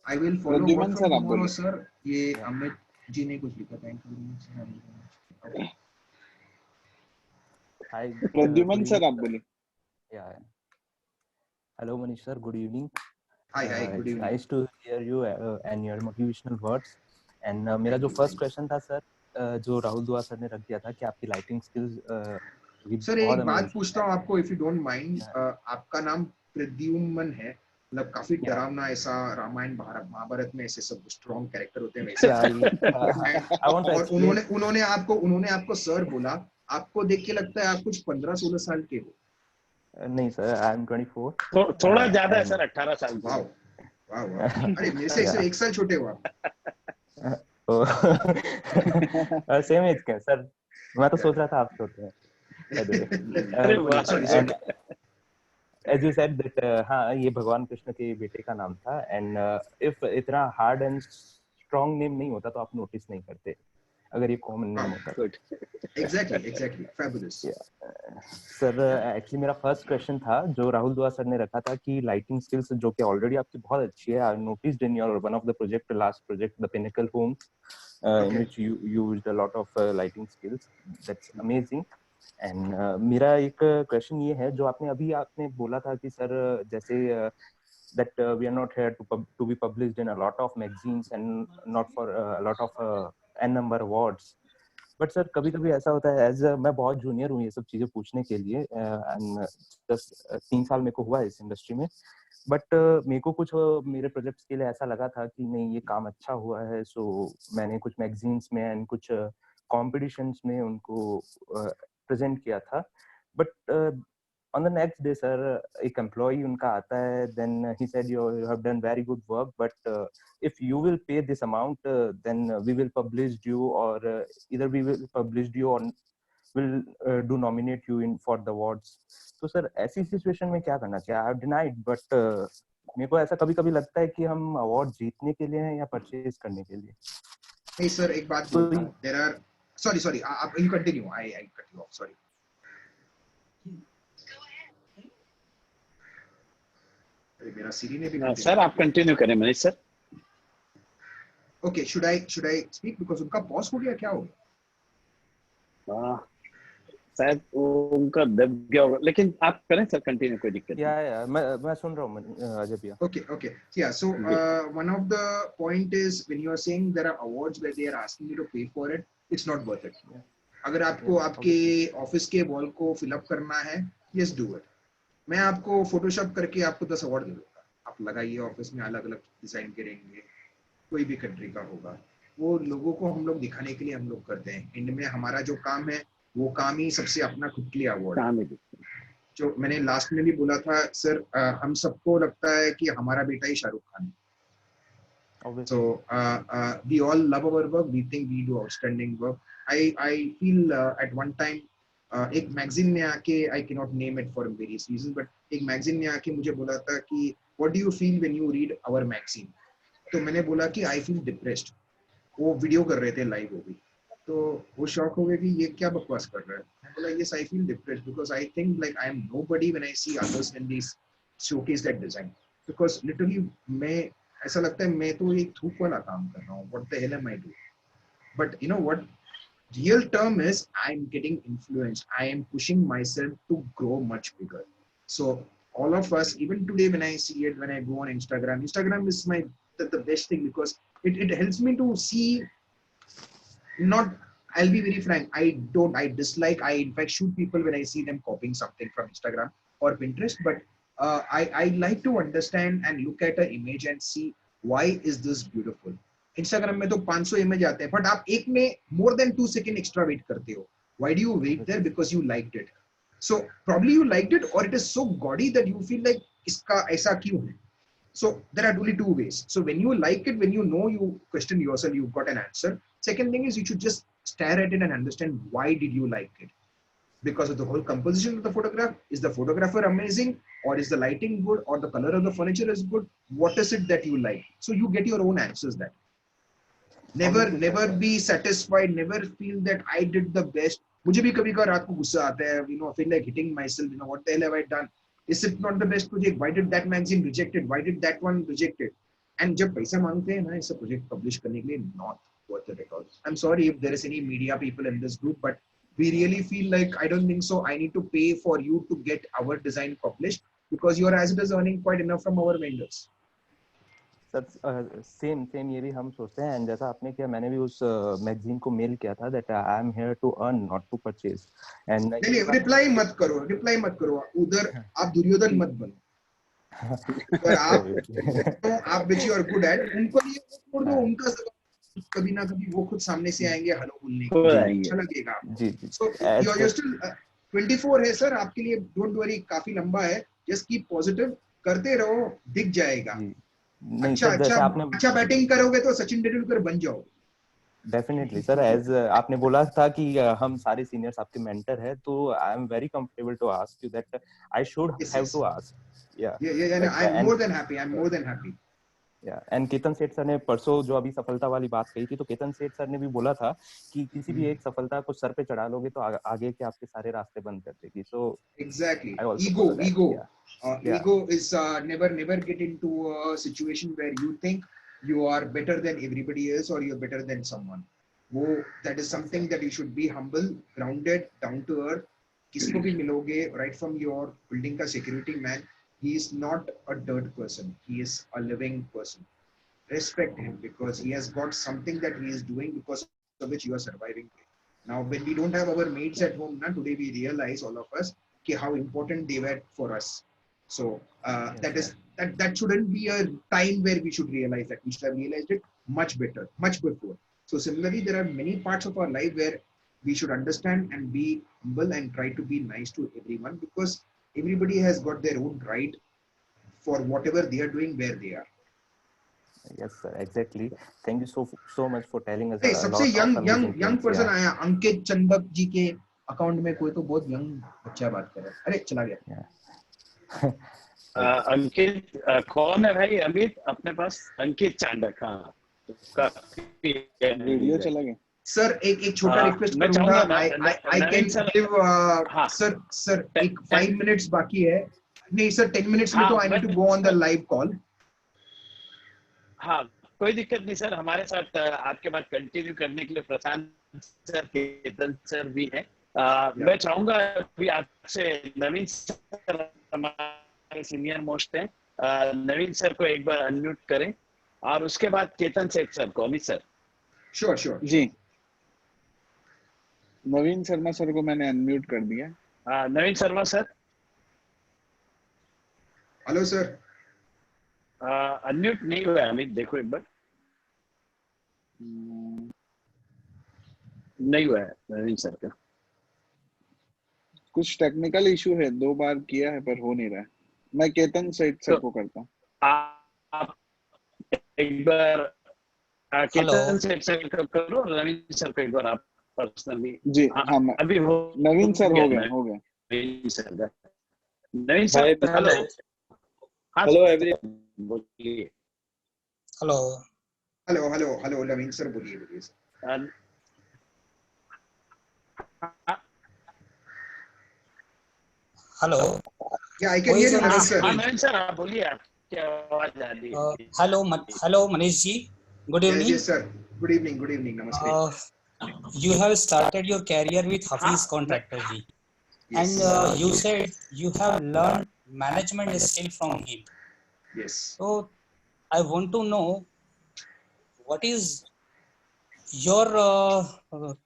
I will follow what from tomorrow, sir. ये अमित जी ने कुछ लिखा था. Hi. प्रद्युमन सर आप बोलिए. Yeah. Hello Manish sir, good evening. Hi, good evening. Nice to hear you and your motivational words. And मेरा जो first question था सर, जो राहुल दुआ सर ने रख दिया था कि आपकी लाइटिंग स्किल्स. सर, एक बात पूछता हूँ आपको, if you don't mind. आपका नाम प्रद्युमन है, मतलब काफी डरावना ऐसा रामायण महाभारत में ऐसे सब स्ट्रॉन्ग कैरेक्टर होते हैं वैसे. और उन्होंने आपको सर बोला, आपको देख के लगता है आप कुछ 15-16 साल के हो. नहीं सर, आई एम 24. थोड़ा ज्यादा है सर, 18 साल. वाह. अरे मेरे से 1 साल छोटे हो आप. सेम एज के सर. मैं तो सोच रहा था आप छोटे हैं. As you said that हाँ, ये भगवान कृष्ण के बेटे का नाम था, and if इतना hard and strong name नहीं होता तो आप नोटिस नहीं करते, अगर ये कॉमन नेम होता. Exactly. Fabulous. सर, एक्चुअली मेरा फर्स्ट क्वेश्चन था जो राहुल दुआ सर ने रखा था कि लाइटिंग स्किल्स जो कि ऑलरेडी आपकी बहुत अच्छी है. I noticed in your one of the project, last project, the Pinnacle Homes, in which you used a lot of lighting skills. That's amazing. And मेरा एक क्वेश्चन ये है, जो आपने बोला था कि सर जैसे that we are not here to be published in a lot of magazines and not for a lot of n number awards. But sir कभी कभी ऐसा होता है, एज मैं बहुत जूनियर हूँ ये सब चीजें पूछने के लिए, एंड 3 साल मेरे को हुआ है इस इंडस्ट्री में, बट मेरे को कुछ मेरे प्रोजेक्ट्स के लिए ऐसा लगा था कि नहीं ये काम अच्छा हुआ है, सो मैंने कुछ मैगजीन्स में एंड कुछ कॉम्पिटिशन्स में उनको प्रेजेंट किया था. But on the next day sir, एक employee उनका आता है, then he said you have done very good work, but if you will pay this amount then we will publish you, or either we will publish you or will do nominate you in for the awards. तो sir ऐसी situation में क्या करना चाहिए? I have denied, but मेरे को ऐसा कभी कभी लगता है कि हम अवार्ड जीतने के लिए हैं या परचेज करने के लिए. नहीं सर, एक बात बोलता हूँ, there are sorry आप you continue, I cut you off, sorry. मेरा सीरी ने भी सर आप कंटिन्यू करें Manish sir. Okay, should I speak because उनका पॉज हो गया, क्या हो गया? शायद उनका दब गया होगा, लेकिन आप करें सर, कंटिन्यू, कोई दिक्कत नहीं. या मैं सुन रहा हूँ अजय भैया. Okay, yeah, so one of the point is when you are saying there are awards where they are asking you to pay for it, it's not worth it. अगर आपको आपके ऑफिस के वॉल को फिल अप करना है, yes do it. मैं आपको Photoshop करके आपको 10 अवार्ड दे दूंगा, आप लगाइए ऑफिस में, अलग अलग डिजाइन के रहेंगे, कोई भी कंट्री का होगा, वो लोगों को हम लोग दिखाने के लिए हम लोग करते हैं. एंड में हमारा जो काम है वो काम ही सबसे अपना खुद के लिए अवार्ड. जो मैंने लास्ट में भी बोला था सर, हम सबको लगता है कि हमारा बेटा ही शाहरुख खान है. So we all love our work, we think we do outstanding work. I feel at one time एक मैगजीन में आके, I can not name it for various reasons, but एक मैगजीन में आके मुझे बोला था कि what do you feel when you read our magazine. तो मैंने बोला कि आई फील डिप्रेस्ड. वो वीडियो कर रहे थे लाइव, वो भी, तो वो शॉक हो गए कि ये क्या बकवास कर रहा है. मैं बोला yes, I feel depressed because I think like I am nobody when I see others when they showcase that design. Because literally मैं, ऐसा लगता है मैं तो एक थूक वाला काम कर रहा हूँ. What the hell am I do? But you know what real term is, I'm getting influenced, I am pushing myself to grow much bigger. So all of us, even today when I see it, when I go on Instagram is my the best thing, because it helps me to see, not, I'll be very frank, I dislike, I in fact shoot people when I see them copying something from Instagram or Pinterest, but I like to understand and look at an image and see why is this beautiful. Instagram में तो 500 image आते हैं, but आप एक में more than 2 second extra weight करते हो. Why do you wait there? Because you liked it. So probably you liked it, or it is so gaudy that you feel like इसका ऐसा क्यों है? So there are only 2 ways. So when you like it, when you know, you question yourself, you've got an answer. Second thing is you should just stare at it and understand why did you like it? Because of the whole composition of the photograph. Is the photographer amazing, or is the lighting good, or the color of the furniture is good? What is it that you like? So you get your own answers that. Never be satisfied, never feel that I did the best. मुझे भी कभी कभार रात को गुस्सा आता है, you know, I feel like hitting myself, you know, what the hell have I done? Is it not the best project? Why did that magazine reject it? Why did that one reject it? And जब पैसा मांगते हैं ना ऐसा project publish करने के लिए, not worth it at all. I'm sorry if there is any media people in this group, but we really feel like, I don't think so, I need to pay for you to get our design published, because you are as it is earning quite enough from our vendors. Same ये भी हम सोचते हैं. And जैसा आपने किया, मैंने भी उस मैगजीन को मेल किया था that I am here to earn not to purchase. And नहीं, रिप्लाई मत करो उधर, आप दुर्योधन मत बनो. पर आप which you are good at, उनको ये छोड़ दो, उनका कभी ना कभी वो खुद सामने से आएंगे हेलो बोलने के लिए, अच्छा लगेगा आपको. So you're still 24 है सर, आपके लिए डोंट वरी, काफी लंबा है. जस्ट कीप पॉजिटिव, करते रहो, दिख जाएगा. अच्छा बैटिंग करोगे तो सचिन तेंदुलकर बन जाओगे. डेफिनेटली सर, एज आपने बोला था कि हम सारे सीनियर्स आपके मेंटर हैं, तो I am very comfortable to ask you that I should have to ask. I'm more than happy. And Ketan Seth sir ने परसों जो अभी सफलता वाली बात कही थी, तो केतन सेठ सर ने भी बोला था कि किसी भी एक सफलता को सर पे चढ़ा लोगे तो आगे के आपके सारे रास्ते बंद कर देगी. So exactly, ego is never get into a situation where you think you are better than everybody else or you're better than someone. That is something that you should be humble, grounded, down to earth, किसको भी मिलोगे, right from your building का security man, he is not a dirt person, he is a living person. Respect him because he has got something that he is doing because of which you are surviving. Now when we don't have our mates at home, now today we realize, all of us, how important they were for us. So that shouldn't be a time where we should realize that. We should have realized it much better, much before. So similarly, there are many parts of our life where we should understand and be humble and try to be nice to everyone, because everybody has got their own right for whatever they are doing where they are. Yes sir, exactly. Thank you so much for telling us. Hey, सबसे young person आया, अंकित चंदक जी के account में कोई तो बहुत young बच्चा बात कर रहा है. अरे चला गया. अंकित कौन है भाई? अमित अपने पास अंकित चांडक. हाँ, वीडियो चला गया. सर एक छोटा रिक्वेस्ट करूंगा. I can give सर एक 5 मिनट्स बाकी है. नहीं सर 10 मिनट्स में तो I need to go on the live call. हाँ, कोई दिक्कत नहीं सर. हमारे साथ आपके बात कंटिन्यू करने के लिए प्रशांत सर, केतन सर भी हैं. मैं चाहूंगा अभी आपसे नवीन सर, हमारे सीनियर मोस्ट हैं, नवीन सर को एक बार अनम्यूट करें और उसके बाद केतन सेठ सर को. अमित सर. श्योर जी. नवीन शर्मा सर को मैंने अनम्यूट कर दिया. Naveen Sharma sir. Hello sir. Unmute नहीं हुआ है अमित, देखो एक बार. नहीं हुआ है नवीन सर का. कुछ टेक्निकल इशू है, 2 बार किया है पर हो नहीं रहा है. मैं केतन सेठ सर को करता हूँ. आप एक बार केतन सेठ सर को करो, नवीन सर को एक बार आप पर्सनली. जी हाँ, अभी हो. नवीन सर हो गया. नवीन सर. नवीन सर हेलो. Hello everyone. बोलिए. हेलो नवीन सर बोलिए sir. Hello. Yeah, I can hear you, Manish sir. Naveen sir आप बोलिए, आपकी आवाज आ रही है. Hello Manish ji. Good evening. Yes sir. Good evening. Namaste. You have started your career with Hafiz Contractor ji, and you said you have learned management skill from him. Yes. So I want to know what is your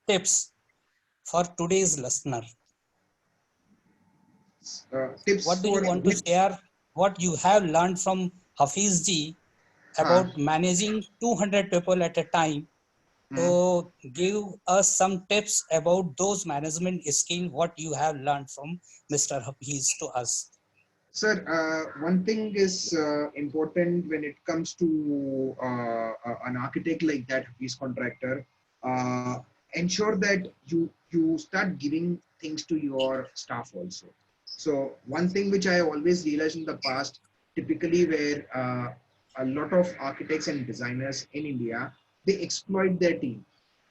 tips for today's listener. Tips. What do you want to share? What you have learned from Hafiz ji about managing 200 people at a time? So give us some tips about those management skills, what you have learned from Mr. Hafiz to us. Sir, one thing is important when it comes to an architect like that, Hafiz Contractor. Ensure that you start giving things to your staff also. So one thing which I always realized in the past, typically where a lot of architects and designers in India, they exploit their team.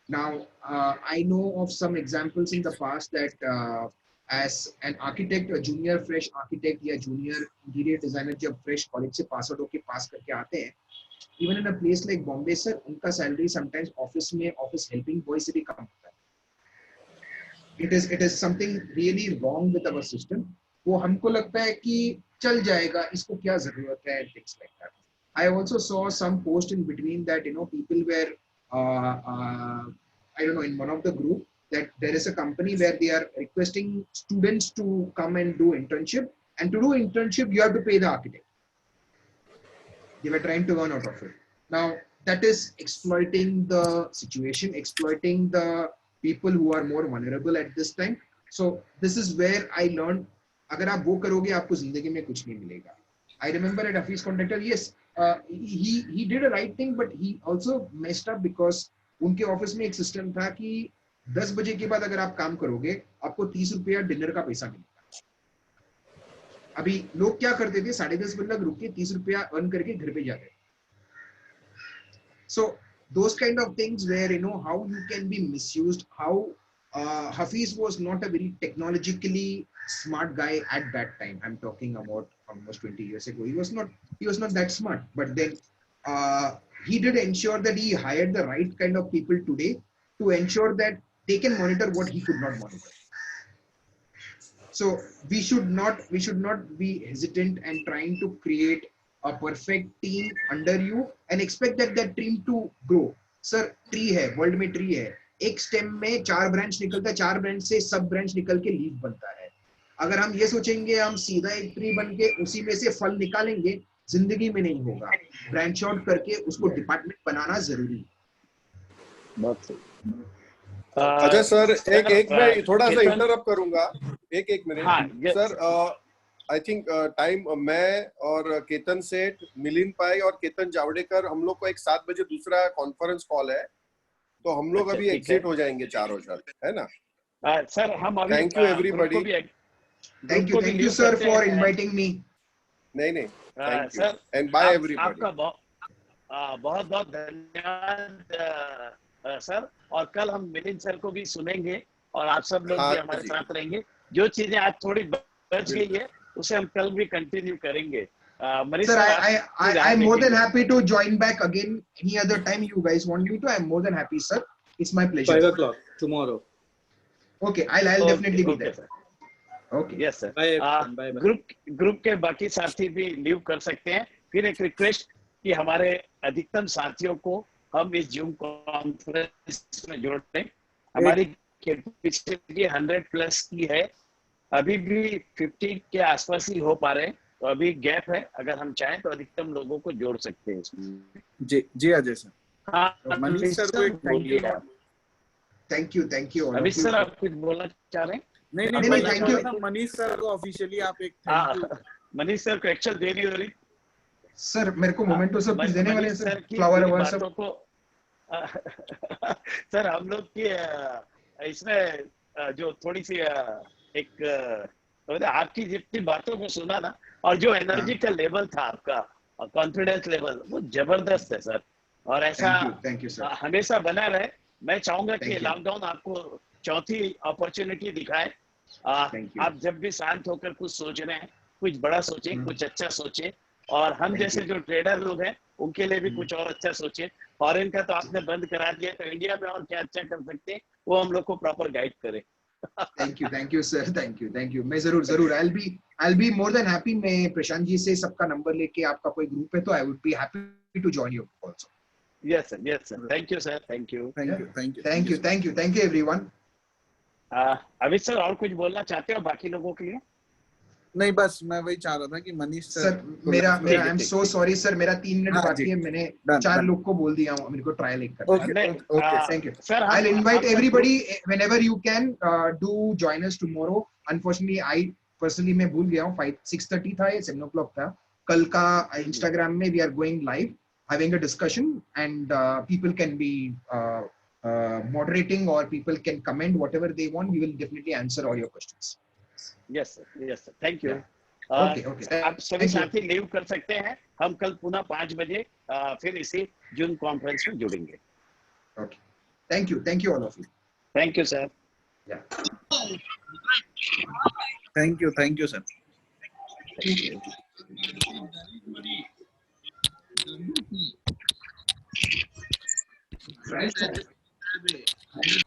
Now, I know of some examples in the past that as an architect, a junior fresh architect या junior interior designer जब fresh college से pass out होके pass करके आते हैं, even in a place like Bombay, sir, उनका salary sometimes office में office helping boy से भी कम होता है. It is something really wrong with our system. वो हमको लगता है कि चल जाएगा, इसको क्या जरूरत है, and things like that. I also saw some post in between that, you know, people were, I don't know, in one of the group, that there is a company where they are requesting students to come and do internship, and to do internship, you have to pay the architect. They were trying to earn out of it. Now, that is exploiting the situation, exploiting the people who are more vulnerable at this time. So this is where I learned, अगर आप वो करोगे आपको जिंदगी में कुछ नहीं मिलेगा. I remember at Hafiz Contractor, yes, he did a right thing, but he also messed up because उनके ऑफिस में एक सिस्टम था कि 10 बजे के बाद अगर आप काम करोगे आपको 30 रुपया डिनर का पैसा मिलेगा. अभी लोग क्या करते थे, 10:30 बजे तक रुक के 30 रुपया अर्न करके घर पे जाते. So those kind of things where, you know, how you can be misused, how Hafiz was not a very technologically smart guy at that time. I'm talking about almost 20 years ago. He was not that smart, but then he did ensure that he hired the right kind of people today to ensure that they can monitor what he could not monitor. So we should not be hesitant and trying to create a perfect team under you and expect that team to grow. Sir, tree है, world में tree है, एक stem में 4 branch निकलता है, 4 branch से सब branch निकल के लीफ बनता है. अगर हम ये सोचेंगे हम सीधा एक ट्री बन के उसी में से फल निकालेंगे, जिंदगी में नहीं होगा. ब्रांच आउट करके उसको डिपार्टमेंट बनाना जरूरी है. बहुत सही. अच्छा सर, एक मैं थोड़ा सा इंटरप्ट करूंगा, एक मिनट. हाँ, सर आई थिंक टाइम मैं और केतन सेठ, मिलिंद पाई और केतन जावड़ेकर, हम लोग को एक 7 बजे दूसरा कॉन्फ्रेंस कॉल है, तो हम लोग अभी एग्जिट हो जाएंगे चारों सर, है ना? सर हम अभी thank you everybody. Thank you sir for inviting me. नहीं thank you and bye everybody. आपका बहुत बहुत धन्यवाद सर. और कल हम मिलिंद सर को भी सुनेंगे और आप सब लोग भी हमारे साथ रहेंगे. जो चीजें आज थोड़ी बच गई है उसे हम कल भी कंटिन्यू करेंगे. Manish sir, I'm more than happy to join back again any other time you guys want me to. I'm more than happy, sir. It's my pleasure. 5 o'clock tomorrow. Okay, I'll definitely be there. Okay. Yes sir. Bye. Group के बाकी साथी भी leave कर सकते हैं. फिर एक request कि हमारे अधिकतम साथियों को हम इस जूम कॉन्फ्रेंस में जोड़ लें. हमारी कैपेसिटी 100+ की है, अभी भी 50 के आसपास ही हो पा रहे हैं, तो अभी गैप है. अगर हम चाहें तो अधिकतम लोगों को जोड़ सकते हैं इसमें. जी अजय सर. हाँ, मनीष सर को एक थैंक यू. अभी सर आप कुछ बोलना चाह रहे हैं? नहीं थैंक यू. मनीष सर को ऑफिशियली आप एक थैंक यू. मनीष सर को एक्चुअल देनी हो रही. सर मेरे को मोमेंटो सब कुछ देने वाले हैं सर. फ्लावर अवार्ड सब को सर हम लोग की इसमें जो थोड़ी सी एक आपकी जितनी बातों को सुना ना, और जो एनर्जी का लेवल था आपका, कॉन्फिडेंस लेवल, वो जबरदस्त है सर. और ऐसा थैंक यू सर हमेशा बना रहे. मैं चाहूंगा कि लॉकडाउन आपको चौथी अपॉर्चुनिटी दिखाए. आप जब भी शांत होकर कुछ सोच रहे हैं, कुछ बड़ा सोचें, कुछ अच्छा सोचें. और हम जैसे जो ट्रेडर लोग हैं उनके लिए भी कुछ और अच्छा सोचें. फॉरेन का तो आपने बंद करा दिया, तो इंडिया में और क्या अच्छा कर सकते हैं वो हम लोग को प्रॉपर गाइड करें. Thank you sir. Thank you. मैं जरूर I'll be more than happy. मैं प्रशांत जी से सबका नंबर लेके, आपका कोई ग्रुप है तो I would be happy to join you also. Yes sir. Thank you sir. Thank you everyone. अभी सर और कुछ बोलना चाहते हो बाकी लोगों के लिए? नहीं, बस मैं वही चाह रहा था कि मनीष सर मेरा I am so sorry sir, मेरा 3 मिनट बाकी है. मैंने 4 लोग को बोल दिया हूँ मेरे को ट्रायल एक करना. Okay thank you sir. I'll invite everybody whenever you can do join us tomorrow. Unfortunately I personally मैं भूल गया हूँ. 6:30 था या 7 o'clock था. कल का Instagram में we are going live having a discussion and people can be moderating or people can comment whatever they want. We will definitely answer all your questions. Yes sir. Thank you. Okay. आप सभी साथी leave कर सकते हैं. हम कल पुनः 5 बजे फिर इसी जूम कॉन्फ्रेंस में जुड़ेंगे. Okay. Thank you all of you. Thank you sir. Yeah. Thank you sir. Thank you.